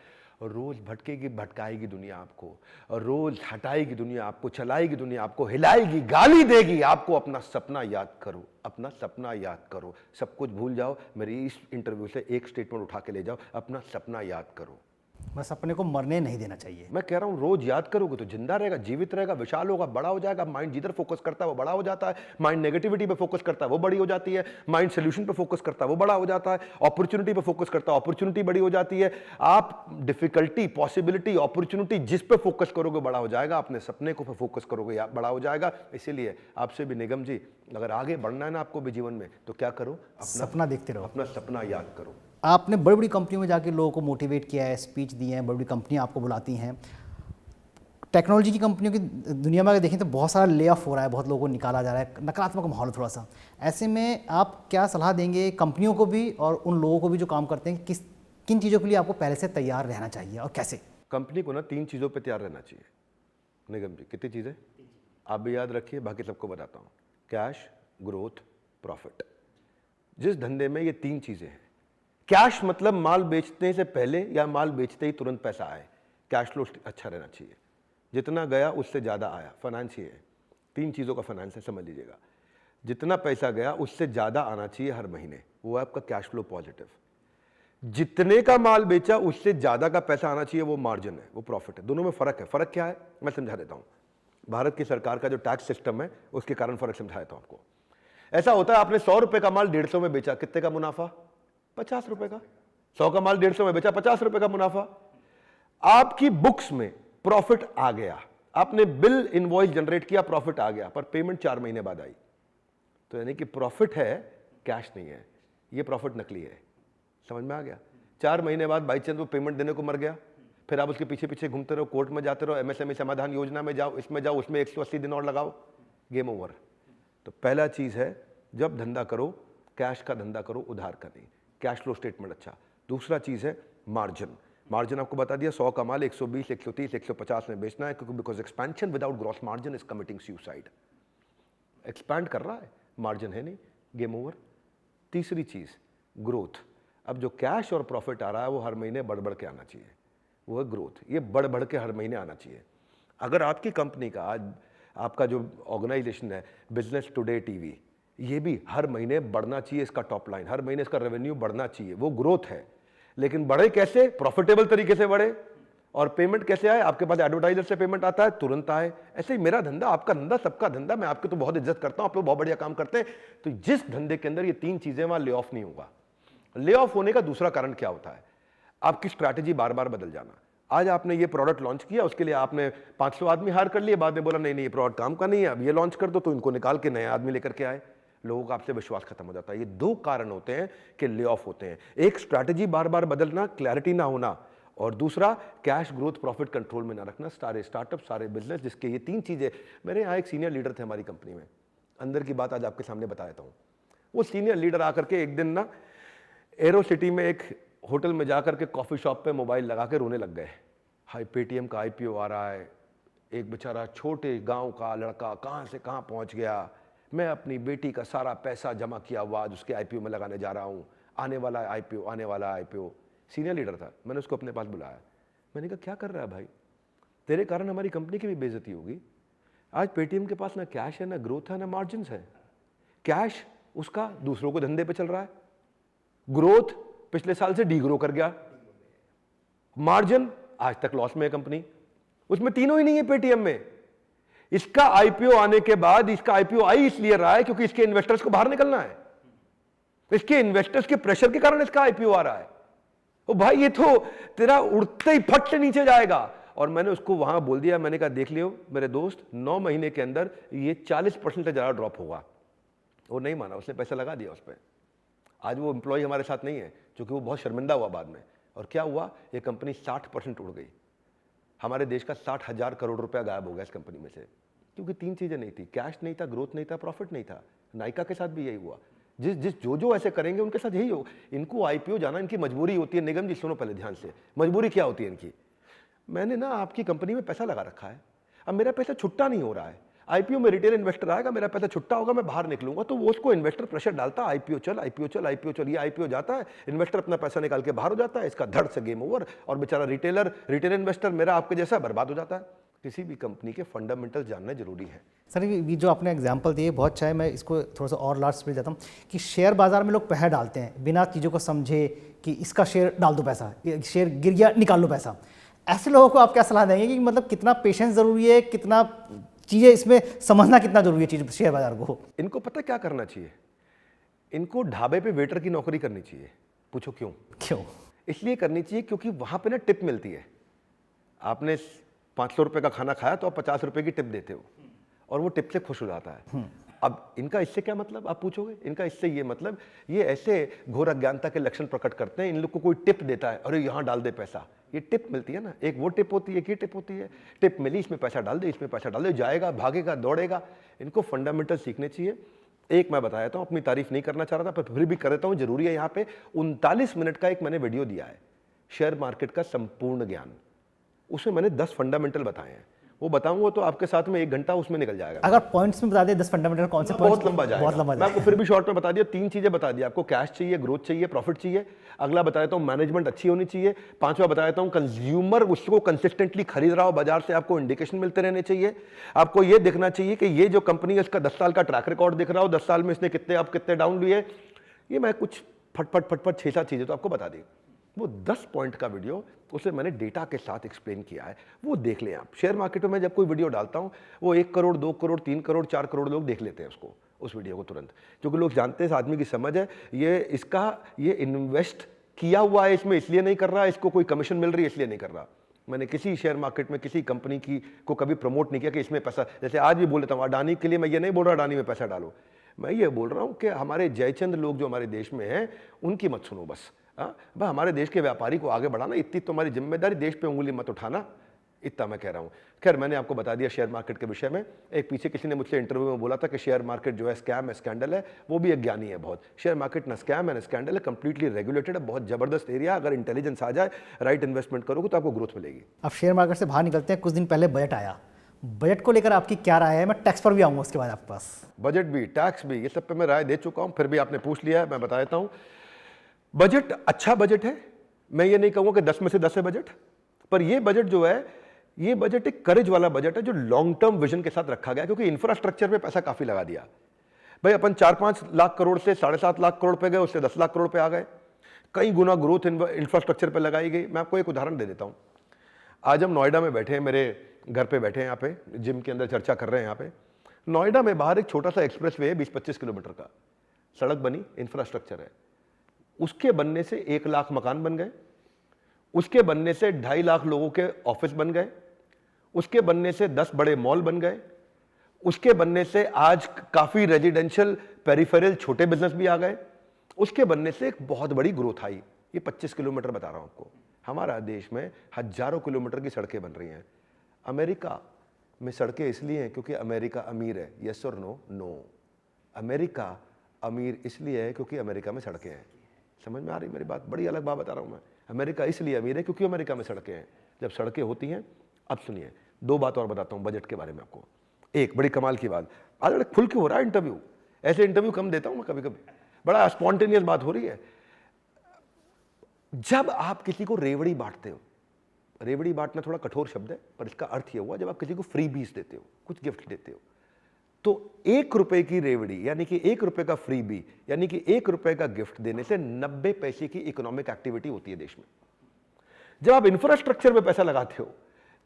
और रोज भटकेगी, भटकाएगी दुनिया आपको, और रोज हटाएगी दुनिया आपको, चलाएगी दुनिया आपको, हिलाएगी, गाली देगी आपको। अपना सपना याद करो, अपना सपना याद करो। सब कुछ भूल जाओ, मेरी इस इंटरव्यू से एक स्टेटमेंट उठा के ले जाओ, अपना सपना याद करो। बस अपने को मरने नहीं देना चाहिए। मैं कह रहा हूँ रोज याद करोगे तो जिंदा रहेगा, जीवित रहेगा, विशाल होगा, बड़ा हो जाएगा। माइंड जिधर फोकस करता है वो बड़ा हो जाता है। माइंड नेगेटिविटी पे फोकस करता है वो बड़ी हो जाती है। माइंड सोल्यूशन पे फोकस करता है वो बड़ा हो जाता है। अपॉर्चुनिटी पे फोकस करता है, अपॉर्चुनिटी बड़ी हो जाती है। आप डिफिकल्टी, पॉसिबिलिटी, अपॉर्चुनिटी जिस पे फोकस करोगे बड़ा हो जाएगा। अपने सपने को फोकस करोगे बड़ा हो जाएगा। इसीलिए आपसे भी निगम जी, अगर आगे बढ़ना है ना आपको भी जीवन में, तो क्या करो? अपना सपना देखते रहो, अपना सपना याद करो। आपने बड़ी बड़ी कंपनियों में जाके लोगों को मोटिवेट किया है, स्पीच दिए हैं, बड़ी बड़ी कंपनियां आपको बुलाती हैं। टेक्नोलॉजी की कंपनियों की दुनिया में अगर देखें तो बहुत सारा ले ऑफ हो रहा है, बहुत लोगों को निकाला जा रहा है, नकारात्मक माहौल थोड़ा सा। ऐसे में आप क्या सलाह देंगे कंपनियों को भी और उन लोगों को भी जो काम करते हैं, किन चीज़ों के लिए आपको पहले से तैयार रहना चाहिए और कैसे? कंपनी को ना 3 चीज़ों पे तैयार रहना चाहिए निगम जी। कितनी चीज़ें आप भी याद रखिए, बाकी सबको बताता हूँ। Cash, growth, profit. जिस धंधे में ये 3 चीज़ें हैं, कैश मतलब माल बेचने से पहले या माल बेचते ही तुरंत पैसा आए, कैश फ्लो अच्छा रहना चाहिए। जितना गया उससे ज़्यादा आया, फाइनेंस ये है। 3 चीज़ों का फाइनेंस है, समझ लीजिएगा। जितना पैसा गया उससे ज़्यादा आना चाहिए हर महीने, वो है आपका कैश फ्लो पॉजिटिव। जितने का माल बेचा उससे ज़्यादा का पैसा आना चाहिए, वो मार्जिन है, वो प्रॉफिट है। दोनों में फ़र्क है। फ़र्क क्या है मैं समझा देता हूँ। भारत की सरकार का जो टैक्स सिस्टम है उसके कारण फ़र्क समझा देता हूँ आपको। ऐसा होता है, आपने 100 रुपये का माल 150 में बेचा, कितने का मुनाफा? 50 रुपये का। 100 का माल 150 में बेचा, 50 रुपये का मुनाफा। आपकी बुक्स में प्रॉफिट आ गया, आपने बिल इनवॉइस जनरेट किया, प्रॉफिट आ गया, पर पेमेंट 4 महीने बाद आई। तो यानी कि प्रॉफिट है, कैश नहीं है। ये प्रॉफिट नकली है, समझ में आ गया? 4 महीने बाद बाई चांस वो पेमेंट देने को मर गया, फिर आप उसके पीछे पीछे घूमते रहो, कोर्ट में जाते रहो, एमएसएमई समाधान योजना में जाओ, इसमें जाओ, उसमें 180 दिन और लगाओ, गेम ओवर। तो पहला चीज है, जब धंधा करो कैश का धंधा करो, उधार का नहीं। कैश फ्लो स्टेटमेंट अच्छा। दूसरा चीज है मार्जिन। मार्जिन आपको बता दिया, 100 का माल 120, 130, 150 में बेचना है, क्योंकि because expansion without gross margin is committing suicide. Expand कर रहा है, मार्जिन है नहीं, गेम ओवर। तीसरी चीज ग्रोथ। अब जो कैश और प्रॉफिट आ रहा है वो हर महीने बढ़ बढ़ के आना चाहिए, वो है ग्रोथ। ये बढ़ बढ़ के हर महीने आना चाहिए। अगर आपकी कंपनी का आज आपका जो ऑर्गेनाइजेशन है बिजनेस टुडे टीवी, ये भी हर महीने बढ़ना चाहिए, इसका टॉप लाइन हर महीने इसका रेवेन्यू बढ़ना चाहिए, वो ग्रोथ है। लेकिन बढ़े कैसे? प्रॉफिटेबल तरीके से बढ़े। और पेमेंट कैसे आए? आपके पास एडवर्टाइजर से पेमेंट आता है, तुरंत आए। ऐसे ही मेरा धंधा, आपका धंधा, सबका धंधा। मैं आपकी तो बहुत इज्जत करता हूं, आप लोग बहुत बढ़िया काम करते हैं। तो जिस धंधे के अंदर ये 3 चीजें, वहां ले ऑफ नहीं होगा। ले ऑफ होने का दूसरा कारण क्या होता है? आपकी स्ट्रैटेजी बार बार बदल जाना। आज आपने ये प्रोडक्ट लॉन्च किया, उसके लिए आपने 500 आदमी हायर कर लिए, बाद में बोला नहीं नहीं ये प्रोडक्ट काम का नहीं है, अब ये लॉन्च कर दो, तो इनको निकाल के नए आदमी लेकर के आए। लोगों का आपसे विश्वास खत्म हो जाता है। ये 2 कारण होते हैं कि ले ऑफ होते हैं। एक, स्ट्रैटेजी बार बार बदलना, क्लैरिटी ना होना, और दूसरा, कैश ग्रोथ प्रॉफिट कंट्रोल में ना रखना। सारे स्टार्टअप, सारे बिजनेस जिसके ये 3 चीजें। मेरे यहाँ एक सीनियर लीडर थे हमारी कंपनी में, अंदर की बात आज आपके सामने बता देता हूँ। वो सीनियर लीडर आकर के एक दिन ना एरो सिटी में एक होटल में जाकर के कॉफी शॉप पे मोबाइल लगा के रोने लग गए। हाई पेटीएम का आईपीओ आ रहा है, एक बेचारा छोटे गांव का लड़का कहाँ से कहाँ पहुँच गया, मैं अपनी बेटी का सारा पैसा जमा किया हुआ आज उसके आईपीओ में लगाने जा रहा हूँ, आने वाला है आईपीओ, आने वाला है आईपीओ। सीनियर लीडर था, मैंने उसको अपने पास बुलाया। मैंने कहा क्या कर रहा है भाई, तेरे कारण हमारी कंपनी की भी बेइज्जती होगी। आज पेटीएम के पास ना कैश है, ना ग्रोथ है, ना मार्जिन है। कैश उसका दूसरों को धंधे पे चल रहा है, ग्रोथ पिछले साल से डीग्रो कर गया, मार्जिन आज तक लॉस में है कंपनी, उसमें तीनों ही नहीं है पेटीएम में। इसका आईपीओ आने के बाद, इसका आईपीओ आई इसलिए रहा है क्योंकि इसके इन्वेस्टर्स को बाहर निकलना है, इसके इन्वेस्टर्स के प्रेशर के कारण इसका आईपीओ आ रहा है। ओ भाई ये तो तेरा उड़ते ही फट से नीचे जाएगा। और मैंने उसको वहां बोल दिया, मैंने कहा देख लियो मेरे दोस्त, 9 महीने के अंदर ये 40% से ज्यादा ड्रॉप होगा। वो नहीं माना, उसने पैसा लगा दिया उस पर। आज वो एम्प्लॉय हमारे साथ नहीं है, क्योंकि वो बहुत शर्मिंदा हुआ बाद में। और क्या हुआ, ये कंपनी 60% उड़ गई। हमारे देश का 60,000 करोड़ रुपया गायब हो गया इस कंपनी में से, क्योंकि 3 चीजें नहीं थी, कैश नहीं था, ग्रोथ नहीं था, प्रॉफिट नहीं था। नायका के साथ भी यही हुआ। जो ऐसे करेंगे उनके साथ यही हो। इनको आईपीओ जाना इनकी मजबूरी होती है। निगम जी सुनो पहले ध्यान से, मजबूरी क्या होती है इनकी। मैंने ना आपकी कंपनी में पैसा लगा रखा है, अब मेरा पैसा छुट्टा नहीं हो रहा है। आईपीओ में रिटेल इन्वेस्टर आएगा, मेरा पैसा छुट्टा होगा, मैं बाहर निकलूंगा, तो वो उसको इन्वेस्टर प्रेशर डालता, आईपीओ चल, आईपीओ चल, आईपीओ चल। ये आईपीओ जाता है, इन्वेस्टर अपना पैसा निकाल के बाहर हो जाता है, इसका धड़ से गेम ओवर, और बेचारा रिटेल इन्वेस्टर मेरा आपके जैसा बर्बाद हो जाता है। किसी भी कंपनी के फंडामेंटल जानना जरूरी है। सर ये जो आपने एग्जांपल दिए बहुत अच्छा है, मैं इसको थोड़ा सा और लार्ज स्पेल जाता हूँ कि शेयर बाजार में लोग पैसा डालते हैं बिना चीज़ों को समझे कि इसका शेयर डाल दो पैसा, शेयर गिर गया निकाल लो पैसा। ऐसे लोगों को आप क्या सलाह देंगे कि मतलब कितना पेशेंस ज़रूरी है, कितना चीज़ें इसमें समझना कितना ज़रूरी है चीज़ शेयर बाजार को? इनको पता क्या करना चाहिए, इनको ढाबे पे वेटर की नौकरी करनी चाहिए। पूछो क्यों? इसलिए करनी चाहिए क्योंकि वहां पे ना टिप मिलती है। आपने 500 रुपए का खाना खाया तो आप 50 रुपए की टिप देते हो, और वो टिप से खुश हो जाता है। अब इनका इससे क्या मतलब, आप पूछोगे? इनका इससे ये मतलब, ये ऐसे घोर अज्ञानता के लक्षण प्रकट करते हैं। इन लोग को कोई टिप देता है, अरे यहाँ डाल दे पैसा, ये टिप मिलती है ना, एक वो टिप होती है, एक ये टिप होती है। टिप मिली, इसमें पैसा डाल दे, इसमें पैसा डाल दे, जाएगा, भागेगा, दौड़ेगा। इनको फंडामेंटल सीखने चाहिए। एक मैं बताया था, अपनी तारीफ नहीं करना चाह रहा था, पर फिर भी कर देता हूँ, जरूरी है यहाँ पे। 39 मिनट का एक मैंने वीडियो दिया है, शेयर मार्केट का संपूर्ण ज्ञान। उसमें मैंने 10 फंडामेंटल बताए हैं, वो बताऊंगा तो आपके साथ में 1 घंटा उसमें निकल जाएगा। अगर पॉइंट्स में बता दे 10 फंडामेंटल कौन से? बहुत लंबा जाएगा। मैं आपको फिर भी शॉर्ट में बता दिया, 3 चीजें बता दिया आपको। कैश चाहिए, ग्रोथ चाहिए, प्रॉफिट चाहिए। अगला बता देता हूँ, मैनेजमेंट अच्छी होनी चाहिए। 5वां बता देता हूँ, कंज्यूमर उसको कंसिस्टेंटली खरीद रहा हो बाजार से, आपको इंडिकेशन मिलते रहने चाहिए। आपको ये देखना चाहिए कि ये जो कंपनी है इसका 10 साल का ट्रैक रिकॉर्ड दिख रहा हो, 10 साल में इसने कितने अप कितने डाउन लिए। ये मैं कुछ फटफट 6-7 चीजें तो आपको बता दी। वो 10 पॉइंट का वीडियो, उसे मैंने डेटा के साथ एक्सप्लेन किया है, वो देख लें आप। शेयर मार्केट में जब कोई वीडियो डालता हूं, वो 1 करोड़, 2 करोड़, 3 करोड़, 4 करोड़ लोग देख लेते हैं उसको, उस वीडियो को तुरंत, क्योंकि लोग जानते हैं इस आदमी की समझ है, ये इन्वेस्ट किया हुआ है इसमें, इसलिए नहीं कर रहा, इसको कोई कमीशन मिल रही है इसलिए नहीं कर रहा। मैंने किसी शेयर मार्केट में किसी कंपनी की को कभी प्रमोट नहीं किया कि इसमें पैसा, जैसे आज भी बोल लेता हूँ अडानी के लिए, मैं ये नहीं बोल रहा अडानी में पैसा डालो, मैं ये बोल रहा हूँ कि हमारे जयचंद लोग जो हमारे देश में हैं उनकी मत सुनो बस। भाई हमारे देश के व्यापारी को आगे बढ़ाना, इतनी तुम्हारी जिम्मेदारी, देश पे उंगली मत उठाना, इतना मैं कह रहा हूँ। खैर मैंने आपको बता दिया शेयर मार्केट के विषय में। एक पीछे किसी ने मुझसे इंटरव्यू में बोला था कि शेयर मार्केट जो है स्कैम है, स्कैंडल है, वो भी अज्ञानी है बहुत। शेयर मार्केट ना स्कैम है ना स्कैंडल है, कंप्लीटली रेगुलेटेड है, बहुत जबरदस्त एरिया। अगर इंटेलिजेंस आ जाए, राइट इन्वेस्टमेंट करोगे तो आपको ग्रोथ मिलेगी। अब शेयर मार्केट से बाहर निकलते हैं, कुछ दिन पहले बजट आया, बजट को लेकर आपकी क्या राय है? मैं टैक्स पर भी आऊंगा उसके बाद आपके पास। बजट भी, टैक्स भी, ये सब पे मैं राय दे चुका हूं, फिर भी आपने पूछ लिया है, मैं बता देता हूं। बजट अच्छा बजट है, मैं ये नहीं कहूंगा कि 10 में से 10 है बजट, पर ये बजट जो है ये बजट एक करेज वाला बजट है जो लॉन्ग टर्म विजन के साथ रखा गया, क्योंकि इंफ्रास्ट्रक्चर पे पैसा काफी लगा दिया भाई। अपन 4-5 लाख करोड़ से 7.5 लाख करोड़ पे गए, उससे 10 लाख करोड़ पे आ गए। कई गुना ग्रोथ इंफ्रास्ट्रक्चर पे लगाई गई। मैं आपको एक उदाहरण दे देता हूं। आज हम नोएडा में बैठे हैं, मेरे घर पे बैठे हैं, यहाँ पे जिम के अंदर चर्चा कर रहे हैं। यहाँ पे नोएडा में बाहर एक छोटा सा एक्सप्रेस वे है 20-25 किलोमीटर का, सड़क बनी, इंफ्रास्ट्रक्चर है। उसके बनने से 1 लाख मकान बन गए, उसके बनने से 2.5 लाख लोगों के ऑफिस बन गए, उसके बनने से 10 बड़े मॉल बन गए, उसके बनने से आज काफी रेजिडेंशियल पेरिफेरल छोटे बिजनेस भी आ गए, उसके बनने से एक बहुत बड़ी ग्रोथ आई। ये 25 किलोमीटर बता रहा हूं आपको। हमारा देश में हजारों किलोमीटर की सड़कें बन रही हैं। अमेरिका में सड़कें इसलिए हैं क्योंकि अमेरिका अमीर है। यस और नो? नो। अमेरिका अमीर इसलिए है क्योंकि अमेरिका में सड़कें हैं। समझ में आ रही मेरी बात? बड़ी अलग बात बता रहा हूं मैं। अमेरिका इसलिए अमीर है क्योंकि अमेरिका में सड़कें हैं। जब सड़कें होती हैं, अब सुनिए 2 बात और बताता हूं बजट के बारे में आपको। एक बड़ी कमाल की बात, आज बड़ा खुल के हो रहा है इंटरव्यू। ऐसे इंटरव्यू कम देता हूं मैं कभी कभी, बड़ा स्पॉन्टेनियस बात हो रही है। जब आप किसी को रेवड़ी बांटते हो, रेवड़ी बांटना थोड़ा कठोर शब्द है, पर इसका अर्थ यह हुआ जब आप किसी को फ्री बीज देते हो, कुछ गिफ्ट देते हो, तो 1 रुपए की रेवड़ी यानी कि 1 रुपए का फ्री बी यानी कि 1 रुपए का गिफ्ट देने से 90 पैसे की इकोनॉमिक एक्टिविटी होती है देश में। जब आप इंफ्रास्ट्रक्चर में पैसा लगाते हो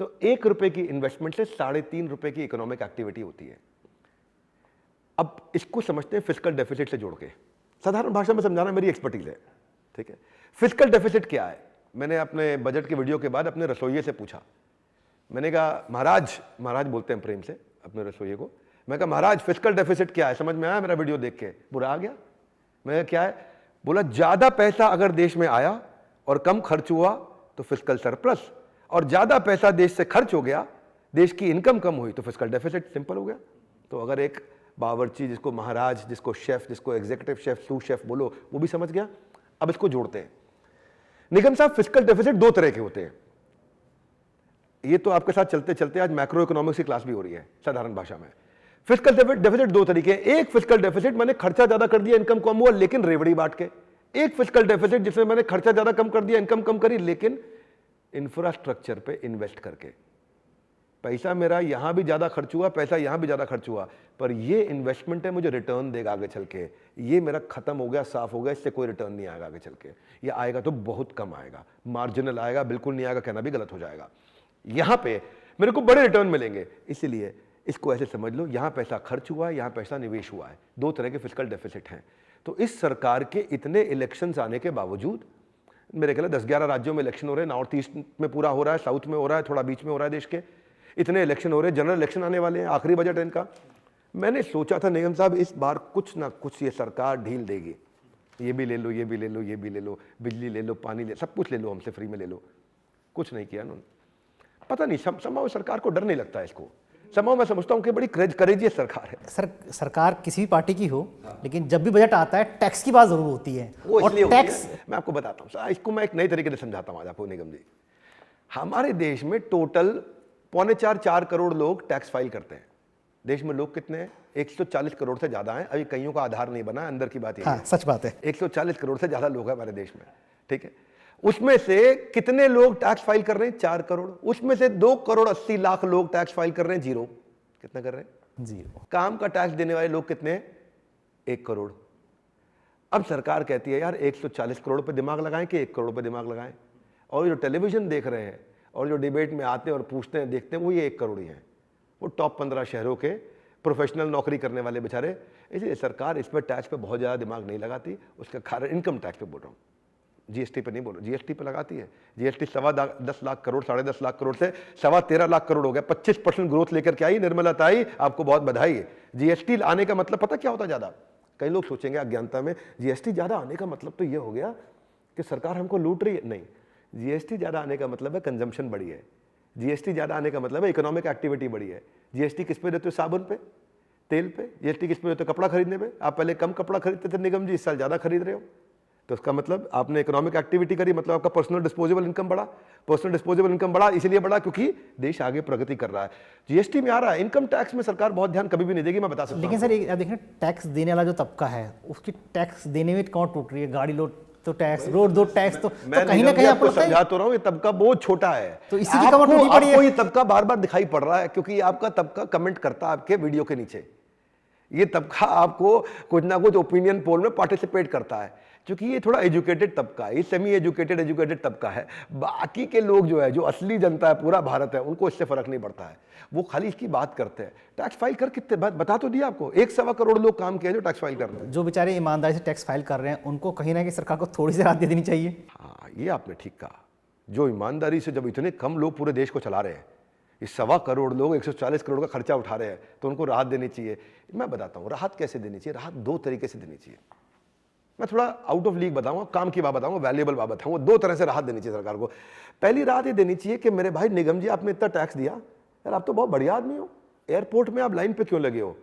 तो 1 रुपए की इन्वेस्टमेंट से 3.5 रुपए की इकोनॉमिक एक्टिविटी होती है। अब इसको समझते हैं फिस्कल डेफिसिट से जोड़ के, साधारण भाषा में समझाना मेरी एक्सपर्टीज है, ठीक है। फिस्कल डेफिसिट क्या है? मैंने अपने बजट के वीडियो के बाद अपने रसोइये से पूछा। मैंने कहा महाराज बोलते हैं प्रेम से अपने रसोइये को। मैं कहा महाराज फिस्कल डेफिसिट क्या है? समझ में आया मेरा वीडियो देख के? बुरा आ गया। मैं कहा क्या है? बोला ज्यादा पैसा अगर देश में आया और कम खर्च हुआ तो फिस्कल सरप्लस, और ज्यादा पैसा देश से खर्च हो गया, देश की इनकम कम हुई तो फिस्कल डेफिसिट। सिंपल हो गया। तो अगर एक बावर्ची, जिसको महाराज, जिसको शेफ, जिसको एग्जीक्यूटिव शेफ, सू शेफ बोलो, वो भी समझ गया। अब इसको जोड़ते हैं। निगम साहब, फिस्कल डेफिसिट 2 तरह के होते हैं। ये तो आपके साथ चलते चलते आज मैक्रो इकोनॉमिक्स की क्लास भी हो रही है साधारण भाषा में। फिस्कल डेफिसिट 2 तरीके हैं। एक फिस्कल डेफिसिट मैंने खर्चा ज्यादा कर दिया, इनकम कम हुआ, लेकिन रेवड़ी बांट के। एक फिस्कल डेफिसिट जिसमें मैंने खर्चा ज्यादा कम कर दिया, इनकम कम करी, लेकिन इंफ्रास्ट्रक्चर पे इन्वेस्ट करके। पैसा मेरा यहां भी ज्यादा खर्च हुआ, पैसा यहां भी ज्यादा खर्च हुआ, पर ये इन्वेस्टमेंट है, मुझे रिटर्न देगा आगे चल के। ये मेरा खत्म हो गया, साफ हो गया, इससे कोई रिटर्न नहीं आएगा आगे चल के। ये आएगा तो बहुत कम आएगा, मार्जिनल आएगा, बिल्कुल नहीं आएगा कहना भी गलत हो जाएगा। यहां पे मेरे को बड़े रिटर्न मिलेंगे, इसलिए इसको ऐसे समझ लो, यहां पैसा खर्च हुआ है, यहां पैसा निवेश हुआ है। 2 तरह के फिस्कल डेफिसिट हैं। तो इस सरकार के इतने इलेक्शंस आने के बावजूद, मेरे ख्याल 10-11 राज्यों में इलेक्शन हो रहे हैं, नॉर्थ ईस्ट में पूरा हो रहा है, साउथ में हो रहा है, थोड़ा बीच में हो रहा है देश के, इतने इलेक्शन हो रहे हैं, जनरल इलेक्शन आने वाले हैं, आखिरी बजट है इनका। मैंने सोचा था निगम साहब इस बार कुछ ना कुछ ये सरकार ढील देगी। ये भी ले लो, ये भी ले लो, ये भी ले लो, बिजली ले लो, पानी ले, सब कुछ ले लो, हमसे फ्री में ले लो। कुछ नहीं किया उन्होंने। पता नहीं, समाव सरकार को डर नहीं लगता है इसको। समाव मैं समझता हूँ कि बड़ी करेजियस सरकार है। सरकार किसी भी पार्टी की हो, लेकिन जब भी बजट आता है टैक्स की बात जरूर होती है। वो और इसलिए टैक्स, मैं आपको बताता हूँ, इसको मैं एक नई तरीके से समझाता हूँ आज आपको निगम जी। हमारे देश में टोटल 3.25-4 करोड़ लोग टैक्स फाइल करते हैं। देश में लोग कितने हैं? 140 करोड़ से ज्यादा हैं। अभी कईयों का आधार नहीं बना, अंदर की बात ये है। सच बात है। 140 करोड़ से ज्यादा लोग हैं हमारे देश में, ठीक है। उसमें से कितने लोग टैक्स फाइल कर रहे हैं? 4 करोड़। उसमें से 2,80,00,000 लोग टैक्स फाइल कर रहे हैं, 0। कितना कर रहे हैं? 0। काम का टैक्स देने वाले लोग कितने हैं? 1 करोड़। अब सरकार कहती है यार 140 करोड़ पे दिमाग लगाएं कि 1 करोड़ पे दिमाग लगाएं। और जो टेलीविजन देख रहे हैं और जो डिबेट में आते हैं और पूछते हैं, देखते हैं, वो ये 1 करोड़ ही हैं। वो टॉप 15 शहरों के प्रोफेशनल नौकरी करने वाले बेचारे। इसलिए सरकार इस पर टैक्स पे बहुत ज़्यादा दिमाग नहीं लगाती। उसका कारण इनकम टैक्स पे बोल रहा हूँ, जीएसटी पे नहीं बोल रहा। जीएसटी पे लगाती है। जीएसटी 10.25 लाख करोड़, 10.5 लाख करोड़ से 13.25 लाख करोड़ हो गया। 25% ग्रोथ लेकर के आई निर्मला ताई, आपको बहुत बधाई है। जीएसटी आने का मतलब पता क्या होता है? ज़्यादा, कई लोग सोचेंगे अज्ञानता में, जीएसटी ज़्यादा आने का मतलब तो ये हो गया कि सरकार हमको लूट रही है। नहीं, जीएसटी ज़्यादा आने का मतलब है कंजम्पशन बढ़ी है। जीएसटी ज़्यादा आने का मतलब है इकोनॉमिक एक्टिविटी बढ़ी है। जीएसटी किस पे देते हो? साबुन पे, तेल पे। जीएसटी किस पे देते हो? कपड़ा खरीदने पे। आप पहले कम कपड़ा खरीदते थे निगम जी, इस साल ज़्यादा खरीद रहे हो, तो उसका मतलब आपने इकोनॉमिक एक्टिविटी करी, मतलब आपका पर्सनल डिस्पोजेबल इनकम बढ़ा। पर्सनल डिस्पोजेबल इनकम बढ़ा इसलिए बढ़ा क्योंकि देश आगे प्रगति कर रहा है। जीएसटी में आ रहा है। इनकम टैक्स में सरकार बहुत ध्यान कभी भी नहीं देगी, मैं बता सकता हूं। लेकिन सर, देखें, टैक्स देने वाला जो तबका है, उसकी टैक्स देने में कौन टूट रही है? गाड़ी लो तो टैक्स रोड दो टैक्स तो मैं कहीं ना कहीं आपको लगता है समझा तो रहा हूं, ये तबका बहुत छोटा है। तो इसी की कमर टूटी पड़ी है। आपको ये तबका बार बार दिखाई पड़ रहा है क्योंकि आपका तबका कमेंट करता है आपके वीडियो के नीचे। ये तबका आपको कुछ ना कुछ ओपिनियन पोल में पार्टिसिपेट करता है, क्योंकि ये थोड़ा एजुकेटेड तबका है, ये सेमी एजुकेटेड तबका है। बाकी के लोग जो है, जो असली जनता है, पूरा भारत है, उनको इससे फर्क नहीं पड़ता है। वो खाली इसकी बात करते हैं। टैक्स फाइल कर कितने बात बता तो दिया आपको, 1.25 करोड़ लोग काम किए जो टैक्स फाइल कर रहे हैं। जो बेचारे ईमानदारी से टैक्स फाइल कर रहे हैं उनको कहीं ना कहीं सरकार को थोड़ी सी राहत दे देनी चाहिए। हाँ, ये आपने ठीक कहा। जो ईमानदारी से, जब इतने कम लोग पूरे देश को चला रहे हैं, इस 1.25 करोड़ लोग 140 करोड़ का खर्चा उठा रहे हैं, तो उनको राहत देनी चाहिए। मैं बताता हूँ राहत कैसे देनी चाहिए। राहत 2 तरीके से देनी चाहिए। मैं थोड़ा आउट ऑफ लीग बताऊंगा, काम की बात बताऊंगा, वैल्यूएबल बात बताऊंगा। 2 तरह से राहत देनी चाहिए सरकार को। पहली राहत ये देनी चाहिए कि मेरे भाई निगम जी, आपने इतना टैक्स दिया यार, आप तो बहुत बढ़िया आदमी हो, एयरपोर्ट में आप लाइन पे क्यों लगे हो?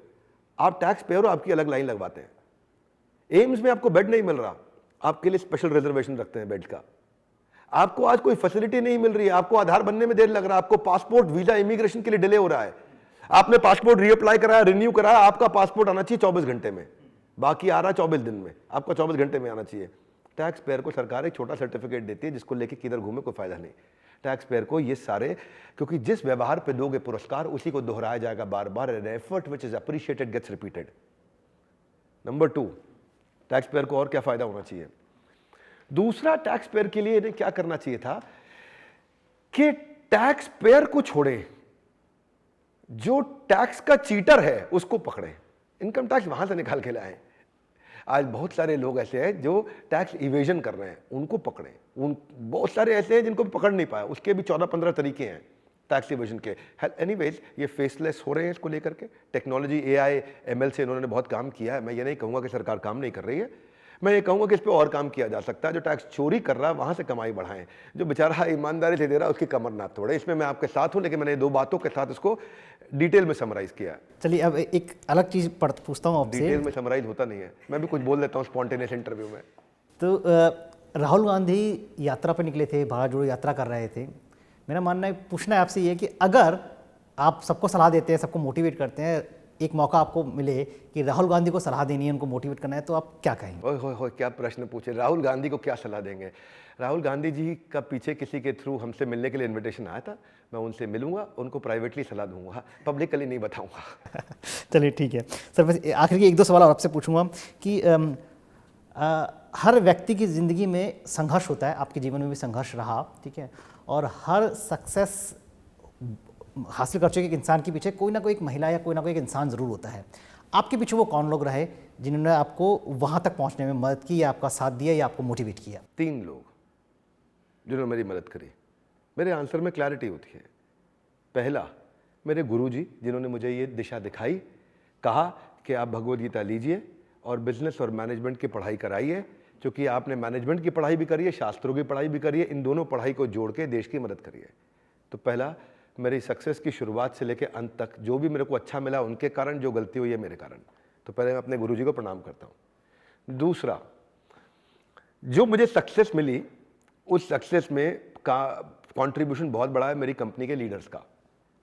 आप टैक्स पेयर हो, आपकी अलग लाइन लगवाते हैं। एम्स में आपको बेड नहीं मिल रहा, आपके लिए स्पेशल रिजर्वेशन रखते हैं बेड का। आपको आज कोई फैसिलिटी नहीं मिल रही है, आपको आधार बनने में देर लग रहा है, आपको पासपोर्ट वीजा इमिग्रेशन के लिए डिले हो रहा है, आपने पासपोर्ट रीअप्लाई कराया, रिन्यू कराया, आपका पासपोर्ट आना चाहिए 24 घंटे में, बाकी आ रहा 24 दिन में, आपका 24 घंटे में आना चाहिए। टैक्स पेयर को सरकार एक छोटा सर्टिफिकेट देती है जिसको लेके किधर घूमे कोई फायदा नहीं। टैक्स पेयर को ये सारे, क्योंकि जिस व्यवहार पे दोगे पुरस्कार उसी को दोहराया जाएगा बार बार। An effort which is appreciated gets repeated. Number 2, tax payer को और क्या फायदा होना चाहिए? दूसरा, टैक्स पेयर के लिए इन्हें क्या करना चाहिए था कि टैक्स पेयर को छोड़े, जो टैक्स का चीटर है उसको पकड़े, इनकम टैक्स वहां से निकाल के लाए। आज बहुत सारे लोग ऐसे हैं जो टैक्स इवेजन कर रहे हैं, उनको पकड़े। बहुत सारे ऐसे हैं जिनको पकड़ नहीं पाया, उसके भी 14-15 तरीके हैं टैक्स इवेजन के। एनीवेज, ये फेसलेस हो रहे हैं इसको लेकर के। टेक्नोलॉजी, AI, ML से इन्होंने बहुत काम किया है। मैं ये नहीं कहूंगा कि सरकार काम नहीं कर रही है, मैं ये कहूंगा कि इस पर और काम किया जा सकता है। जो टैक्स चोरी कर रहा है वहां से कमाई बढ़ाएं, जो बेचारा ईमानदारी से दे रहा है उसकी कमर ना तोड़े। इसमें मैं आपके साथ हूं, लेकिन मैंने 2 बातों के साथ इसको डिटेल में समराइज किया। चलिए अब एक अलग चीज पूछता हूँ आपसे। डिटेल में समराइज होता नहीं है, मैं भी कुछ बोल देता हूँ स्पॉन्टेनियस इंटरव्यू में। तो राहुल गांधी यात्रा पर निकले थे, भारत जोड़ो यात्रा कर रहे थे। मेरा मानना है, पूछना है आपसे ये कि अगर आप सबको सलाह देते हैं, सबको मोटिवेट करते हैं, एक मौका आपको मिले कि राहुल गांधी को सलाह देनी है, उनको मोटिवेट करना है, तो आप क्या कहेंगे? ओए होए होए, क्या प्रश्न पूछे। राहुल गांधी को क्या सलाह देंगे? राहुल गांधी जी का पीछे किसी के थ्रू हमसे मिलने के लिए इनविटेशन आया था। मैं उनसे मिलूंगा, उनको प्राइवेटली सलाह दूंगा, पब्लिकली नहीं बताऊंगा। चलिए ठीक है सर। बस आखिर के 1-2 सवाल और आपसे पूछूंगा कि हर व्यक्ति की ज़िंदगी में संघर्ष होता है, आपके जीवन में भी संघर्ष रहा, ठीक है, और हर सक्सेस हासिल कर चुके एक इंसान के पीछे कोई ना कोई एक महिला या कोई ना कोई एक इंसान ज़रूर होता है। आपके पीछे वो कौन लोग रहे जिन्होंने आपको वहाँ तक पहुँचने में मदद की, या आपका साथ दिया, या आपको मोटिवेट किया? 3 लोग जिन्होंने मेरी मदद करी। मेरे आंसर में क्लैरिटी होती है। पहला, मेरे गुरुजी, जिन्होंने मुझे ये दिशा दिखाई, कहा कि आप भगवद गीता लीजिए और बिजनेस और मैनेजमेंट की पढ़ाई कराइए, क्योंकि आपने मैनेजमेंट की पढ़ाई भी करी है, शास्त्रों की पढ़ाई भी करी है, इन दोनों पढ़ाई को जोड़ के देश की मदद करिए। तो पहला, मेरी सक्सेस की शुरुआत से लेकर अंत तक जो भी मेरे को अच्छा मिला उनके कारण, जो गलती हुई है मेरे कारण। तो पहले मैं अपने गुरुजी को प्रणाम करता हूँ। दूसरा, जो मुझे सक्सेस मिली, उस सक्सेस में का कंट्रीब्यूशन बहुत बड़ा है मेरी कंपनी के लीडर्स का,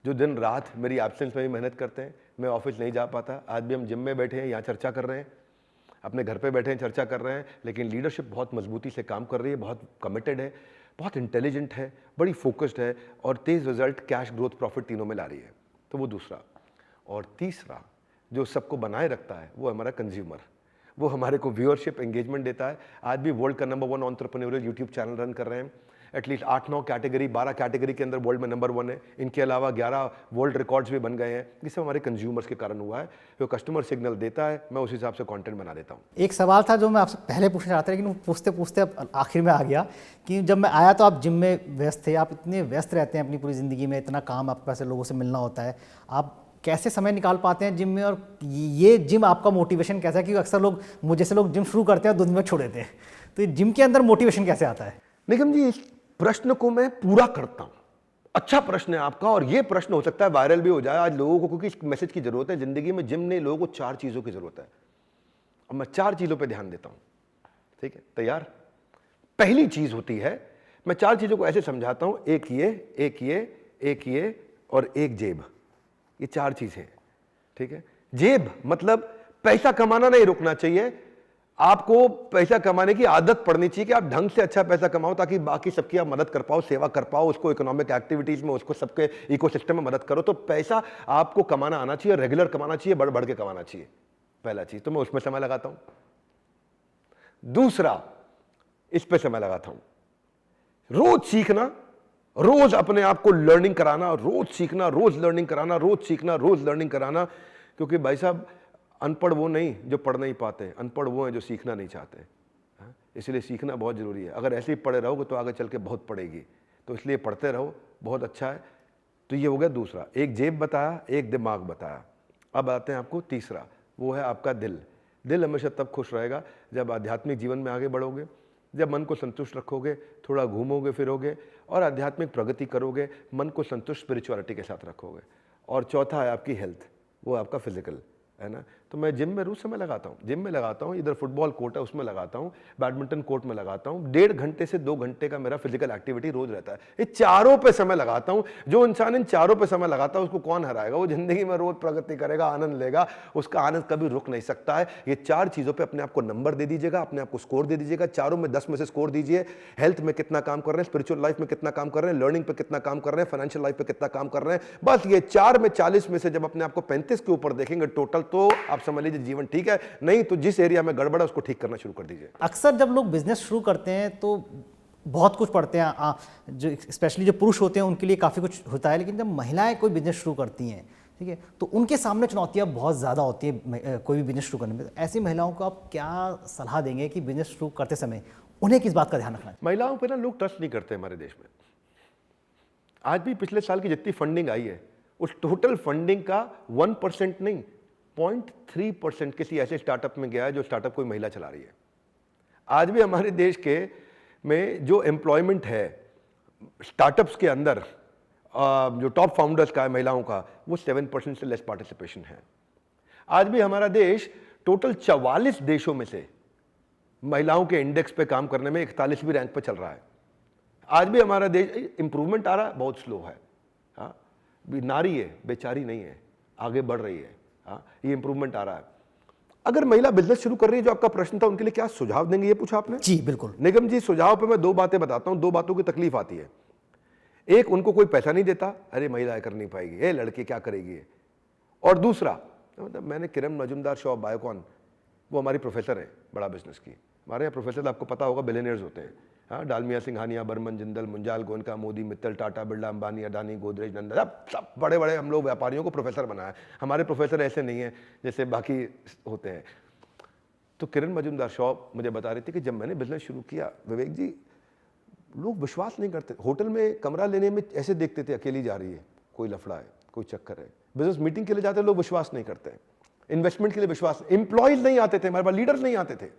जो दिन रात मेरी एब्सेंस में भी मेहनत करते हैं। मैं ऑफिस नहीं जा पाता, आज भी हम जिम में बैठे हैं, यहाँ चर्चा कर रहे हैं, अपने घर पे बैठे हैं, चर्चा कर रहे हैं, लेकिन लीडरशिप बहुत मजबूती से काम कर रही है, बहुत कमिटेड है, बहुत इंटेलिजेंट है, बड़ी फोकस्ड है, और तेज़ रिजल्ट, कैश ग्रोथ, प्रॉफिट तीनों में ला रही है। तो वो दूसरा। और तीसरा, जो सबको बनाए रखता है, वो हमारा कंज्यूमर। वो हमारे को व्यूअरशिप, एंगेजमेंट देता है। आज भी वर्ल्ड का number 1 entrepreneurial YouTube channel run कर रहे हैं। एटलीस्ट 8-9 कैटेगरी, 12 कैटेगरी के अंदर वर्ल्ड में नंबर 1 है। इनके अलावा 11 वर्ल्ड रिकॉर्ड्स भी बन गए हैं। ये सब हमारे कंज्यूमर्स के कारण हुआ है। जो कस्टमर सिग्नल देता है, मैं उस हिसाब से कंटेंट बना देता हूँ। एक सवाल था जो मैं आपसे पहले पूछना चाहता था, लेकिन वो पूछते पूछते अब आखिर में आ गया कि जब मैं आया तो आप जिम में व्यस्त थे। आप इतने व्यस्त रहते हैं अपनी पूरी ज़िंदगी में, इतना काम, आपके पास लोगों से मिलना होता है, आप कैसे समय निकाल पाते हैं जिम में? और ये जिम आपका मोटिवेशन कैसा है? क्योंकि अक्सर लोग, मुझे से लोग जिम शुरू करते हैं 2 दिन में छोड़ देते हैं, तो ये जिम के अंदर मोटिवेशन कैसे आता है? निगम जी, इस प्रश्न को मैं पूरा करता हूं। अच्छा प्रश्न है आपका, और ये प्रश्न हो सकता है वायरल भी हो जाए आज लोगों को, क्योंकि इस मैसेज की जरूरत है। जिंदगी में जिम ने लोगों को 4 चीजों की जरूरत है, और मैं 4 चीजों पे ध्यान देता हूं। ठीक है, तैयार? पहली चीज होती है, मैं 4 चीजों को ऐसे समझाता हूं, एक ये, एक ये, एक ये, और एक जेब। ये 4 चीजें हैं। ठीक है, जेब मतलब पैसा कमाना नहीं रुकना चाहिए, आपको पैसा कमाने की आदत पड़नी चाहिए कि आप ढंग से अच्छा पैसा कमाओ ताकि बाकी सबकी आप मदद कर पाओ, सेवा कर पाओ, उसको इकोनॉमिक एक्टिविटीज में, उसको सबके इकोसिस्टम में मदद करो। तो पैसा आपको कमाना आना चाहिए, रेगुलर कमाना चाहिए, बढ़ बढ़ के कमाना चाहिए, पहला चीज। तो मैं उसमें समय लगाता हूं। दूसरा, इस पे समय लगाता हूं, रोज सीखना, रोज अपने आप को लर्निंग कराना, रोज सीखना, रोज लर्निंग कराना, रोज सीखना, रोज लर्निंग कराना। क्योंकि भाई साहब, अनपढ़ वो नहीं जो पढ़ नहीं पाते, अनपढ़ वो हैं जो सीखना नहीं चाहते। हाँ? इसलिए सीखना बहुत जरूरी है। अगर ऐसे ही पढ़े रहोगे तो आगे चल के बहुत पड़ेगी, तो इसलिए पढ़ते रहो, बहुत अच्छा है। तो ये हो गया दूसरा। एक जेब बताया, एक दिमाग बताया। अब आते हैं आपको तीसरा, वो है आपका दिल। दिल हमेशा तब खुश रहेगा जब आध्यात्मिक जीवन में आगे बढ़ोगे, जब मन को संतुष्ट रखोगे, थोड़ा घूमोगे फिरोगे और आध्यात्मिक प्रगति करोगे, मन को संतुष्ट स्पिरिचुअलिटी के साथ रखोगे। और चौथा है आपकी हेल्थ, वो आपका फिजिकल है ना। तो मैं जिम में रोज समय लगाता हूँ, जिम में लगाता हूँ, इधर फुटबॉल कोर्ट है उसमें लगाता हूँ, बैडमिंटन कोर्ट में लगाता हूँ। 1.5 घंटे से 2 घंटे का मेरा फिजिकल एक्टिविटी रोज रहता है। ये चारों पे समय लगाता हूँ। जो इंसान इन चारों पे समय लगाता है उसको कौन हराएगा? वो जिंदगी में रोज प्रगति करेगा, आनंद लेगा, उसका आनंद कभी रुक नहीं सकता है। ये 4 चीजों पर अपने आप को नंबर दे दीजिएगा, अपने आप को स्कोर दे दीजिएगा। चारों में 10 में से स्कोर दीजिए। हेल्थ में कितना काम कर रहे हैं, स्पिरिचुअल लाइफ में कितना काम कर रहे हैं, लर्निंग पे कितना काम कर रहे हैं, फाइनेंशियल लाइफ पे कितना काम कर रहे हैं। बस ये 4 में 40 में से जब अपने आप को 35 के ऊपर देखेंगे टोटल, तो आप समझ लीजिए जीवन ठीक है। नहीं तो जिस एरिया में गड़बड़ है उसको ठीक करना शुरू कर दीजिए। अक्सर जब लोग बिजनेस शुरू करते हैं तो बहुत कुछ पढ़ते हैं, जो स्पेशली जो पुरुष होते हैं उनके लिए काफ़ी कुछ होता है, लेकिन जब महिलाएं कोई बिजनेस शुरू करती हैं, ठीक है, तो उनके सामने चुनौतियां बहुत ज़्यादा होती है कोई भी बिजनेस शुरू करने में। तो ऐसी महिलाओं को आप क्या सलाह देंगे कि बिजनेस शुरू करते समय उन्हें किस बात का ध्यान रखना चाहिए? महिलाओं पर ना लोग ट्रस्ट नहीं करते हमारे देश में। आज भी पिछले साल की जितनी फंडिंग आई है, उस टोटल फंडिंग का 1% नहीं, 0.3% किसी ऐसे स्टार्टअप में गया है जो स्टार्टअप कोई महिला चला रही है। आज भी हमारे देश के में जो एम्प्लॉयमेंट है स्टार्टअप्स के अंदर, जो टॉप फाउंडर्स का है महिलाओं का, वो 7% से लेस पार्टिसिपेशन है। आज भी हमारा देश टोटल 44 देशों में से महिलाओं के इंडेक्स पे काम करने में 41वीं रैंक पे चल रहा है। आज भी हमारा देश इंप्रूवमेंट आ रहा है, बहुत स्लो है। हाँ, नारी है, बेचारी नहीं है, आगे बढ़ रही है। हाँ, ये इंप्रूवमेंट आ रहा है। अगर महिला बिजनेस शुरू कर रही है, जो आपका प्रश्न था, उनके लिए क्या सुझाव देंगे, ये पूछा आपने? जी बिल्कुल। निगम जी, सुझाव पे मैं 2 बातें बताता हूं। 2 बातों की तकलीफ आती है। एक, उनको कोई पैसा नहीं देता, अरे महिला कर नहीं पाएगी, ये लड़की क्या करेगी। और दूसरा, मतलब मैंने किरण मजूमदार शॉ ऑफ बायोकॉन, वो हमारी प्रोफेसर है बड़ा बिजनेस की। हमारे यहाँ प्रोफेसर आपको पता होगा बिलियनियर्स होते हैं। हाँ, डालमिया, सिंघानिया, बर्मन, जिंदल, मुंजाल, गोयनका, मोदी, मित्तल, टाटा, बिरला, अंबानी, अडानी, गोदरेज, नंदा, सब बड़े बड़े हम लोग व्यापारियों को प्रोफेसर बनाया। हमारे प्रोफेसर ऐसे नहीं है जैसे बाकी होते हैं। तो किरण मजूमदार शॉ मुझे बता रही थी कि जब मैंने बिजनेस शुरू किया, विवेक जी, लोग विश्वास नहीं करते। होटल में कमरा लेने में ऐसे देखते थे, अकेली जा रही है, कोई लफड़ा है, कोई चक्कर है। बिजनेस मीटिंग के लिए जाते लोग विश्वास नहीं करते, इन्वेस्टमेंट के लिए विश्वास, एम्प्लॉयज नहीं आते थे हमारे पास, लीडर्स नहीं आते थे।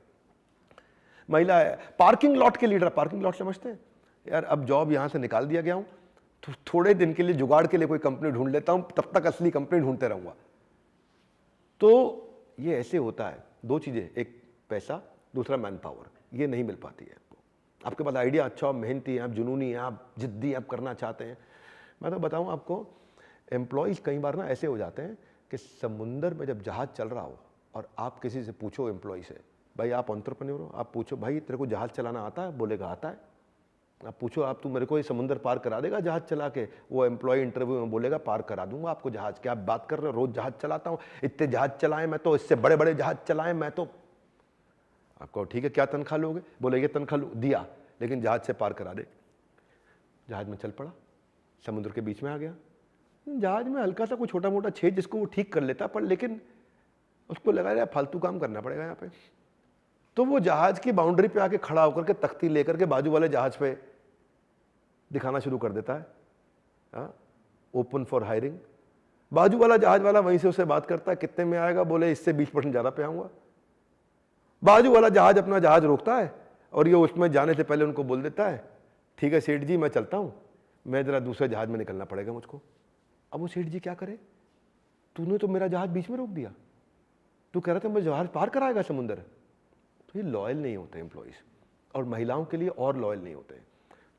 महिला है, पार्किंग लॉट के लीडर, पार्किंग लॉट समझते हैं यार, अब जॉब यहां से निकाल दिया गया हूं तो थोड़े दिन के लिए जुगाड़ के लिए कोई कंपनी ढूंढ लेता हूं, तब तक असली कंपनी ढूंढते रहूंगा। तो ये ऐसे होता है। 2 चीजें, एक पैसा, दूसरा मैन पावर, ये नहीं मिल पाती है आपको। आपके पास आइडिया अच्छा हो, मेहनती हैं आप, जुनूनी हैं आप, जिद्दी आप, करना चाहते हैं। मैं तो बताऊं आपको, एम्प्लॉयज कई बार ना ऐसे हो जाते हैं कि समुंदर में जब जहाज चल रहा हो और आप किसी से पूछो, एम्प्लॉय से, भाई आप एंटरप्रेन्योर हो, आप पूछो भाई तेरे को जहाज चलाना आता है, बोलेगा आता है। आप पूछो, आप तू मेरे को ये समुंदर पार करा देगा जहाज चला के, वो एम्प्लॉय इंटरव्यू में बोलेगा पार करा दूंगा आपको जहाज। क्या आप बात कर रहे हो, रोज जहाज चलाता हूं, इतने जहाज चलाए मैं तो, इससे बड़े बड़े जहाज चलाए मैं तो। आपको ठीक है, क्या तनख्वाह लोगे, बोले ये तनख्वाह दिया, लेकिन जहाज से पार करा दे। जहाज में चल पड़ा, समुद्र के बीच में आ गया। जहाज में हल्का सा कोई छोटा मोटा छेद जिसको वो ठीक कर लेता, पर लेकिन उसको लगा यार फालतू काम करना पड़ेगा यहाँ पे। तो वो जहाज की बाउंड्री पे आके खड़ा होकर के तख्ती लेकर के बाजू वाले जहाज पे दिखाना शुरू कर देता है, ओपन फॉर हायरिंग। बाजू वाला जहाज वाला वहीं से उसे बात करता है, कितने में आएगा, बोले इससे 20% ज्यादा पे आऊंगा। बाजू वाला जहाज अपना जहाज रोकता है और ये उसमें जाने से पहले उनको बोल देता है, ठीक है सेठ जी मैं चलता हूं, मैं जरा दूसरे जहाज में निकलना पड़ेगा मुझको। अब वो सेठ जी क्या करे, तूने तो मेरा जहाज बीच में रोक दिया, तू कह रहा था मुझे जहाज पार कराएगा समुंदर। तो ये लॉयल नहीं होते एम्प्लॉयज, और महिलाओं के लिए और लॉयल नहीं होते।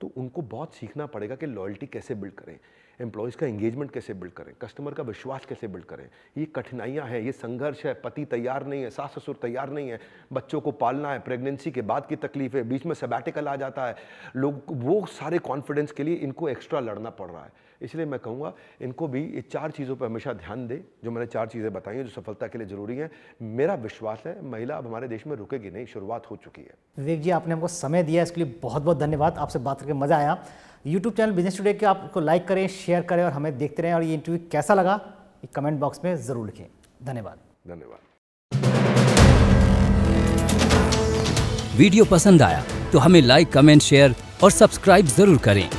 तो उनको बहुत सीखना पड़ेगा कि लॉयल्टी कैसे बिल्ड करें। एम्प्लॉयज़ का एंगेजमेंट कैसे बिल्ड करें, कस्टमर का विश्वास कैसे बिल्ड करें। ये कठिनाइयाँ हैं, ये संघर्ष है, पति तैयार नहीं है, सास ससुर तैयार नहीं है, बच्चों को पालना है, प्रेगनेंसी के बाद की तकलीफ है, बीच में सबैटिकल आ जाता है, लोग वो सारे कॉन्फिडेंस के लिए इनको एक्स्ट्रा लड़ना पड़ रहा है। इसलिए मैं कहूँगा इनको भी ये 4 चीज़ों पर हमेशा ध्यान दें, जो मैंने 4 चीज़ें बताई हैं जो सफलता के लिए ज़रूरी हैं। मेरा विश्वास है महिला अब हमारे देश में रुकेगी नहीं, शुरुआत हो चुकी है। विवेक जी, आपने हमको समय दिया, इसके लिए बहुत बहुत धन्यवाद। आपसे बात करके मज़ा आया। यूट्यूब चैनल बिजनेस टुडे के आपको लाइक करें, शेयर करें और हमें देखते रहें। और ये इंटरव्यू कैसा लगा ये कमेंट बॉक्स में ज़रूर लिखें। धन्यवाद। धन्यवाद। वीडियो पसंद आया तो हमें लाइक, कमेंट, शेयर और सब्सक्राइब जरूर करें।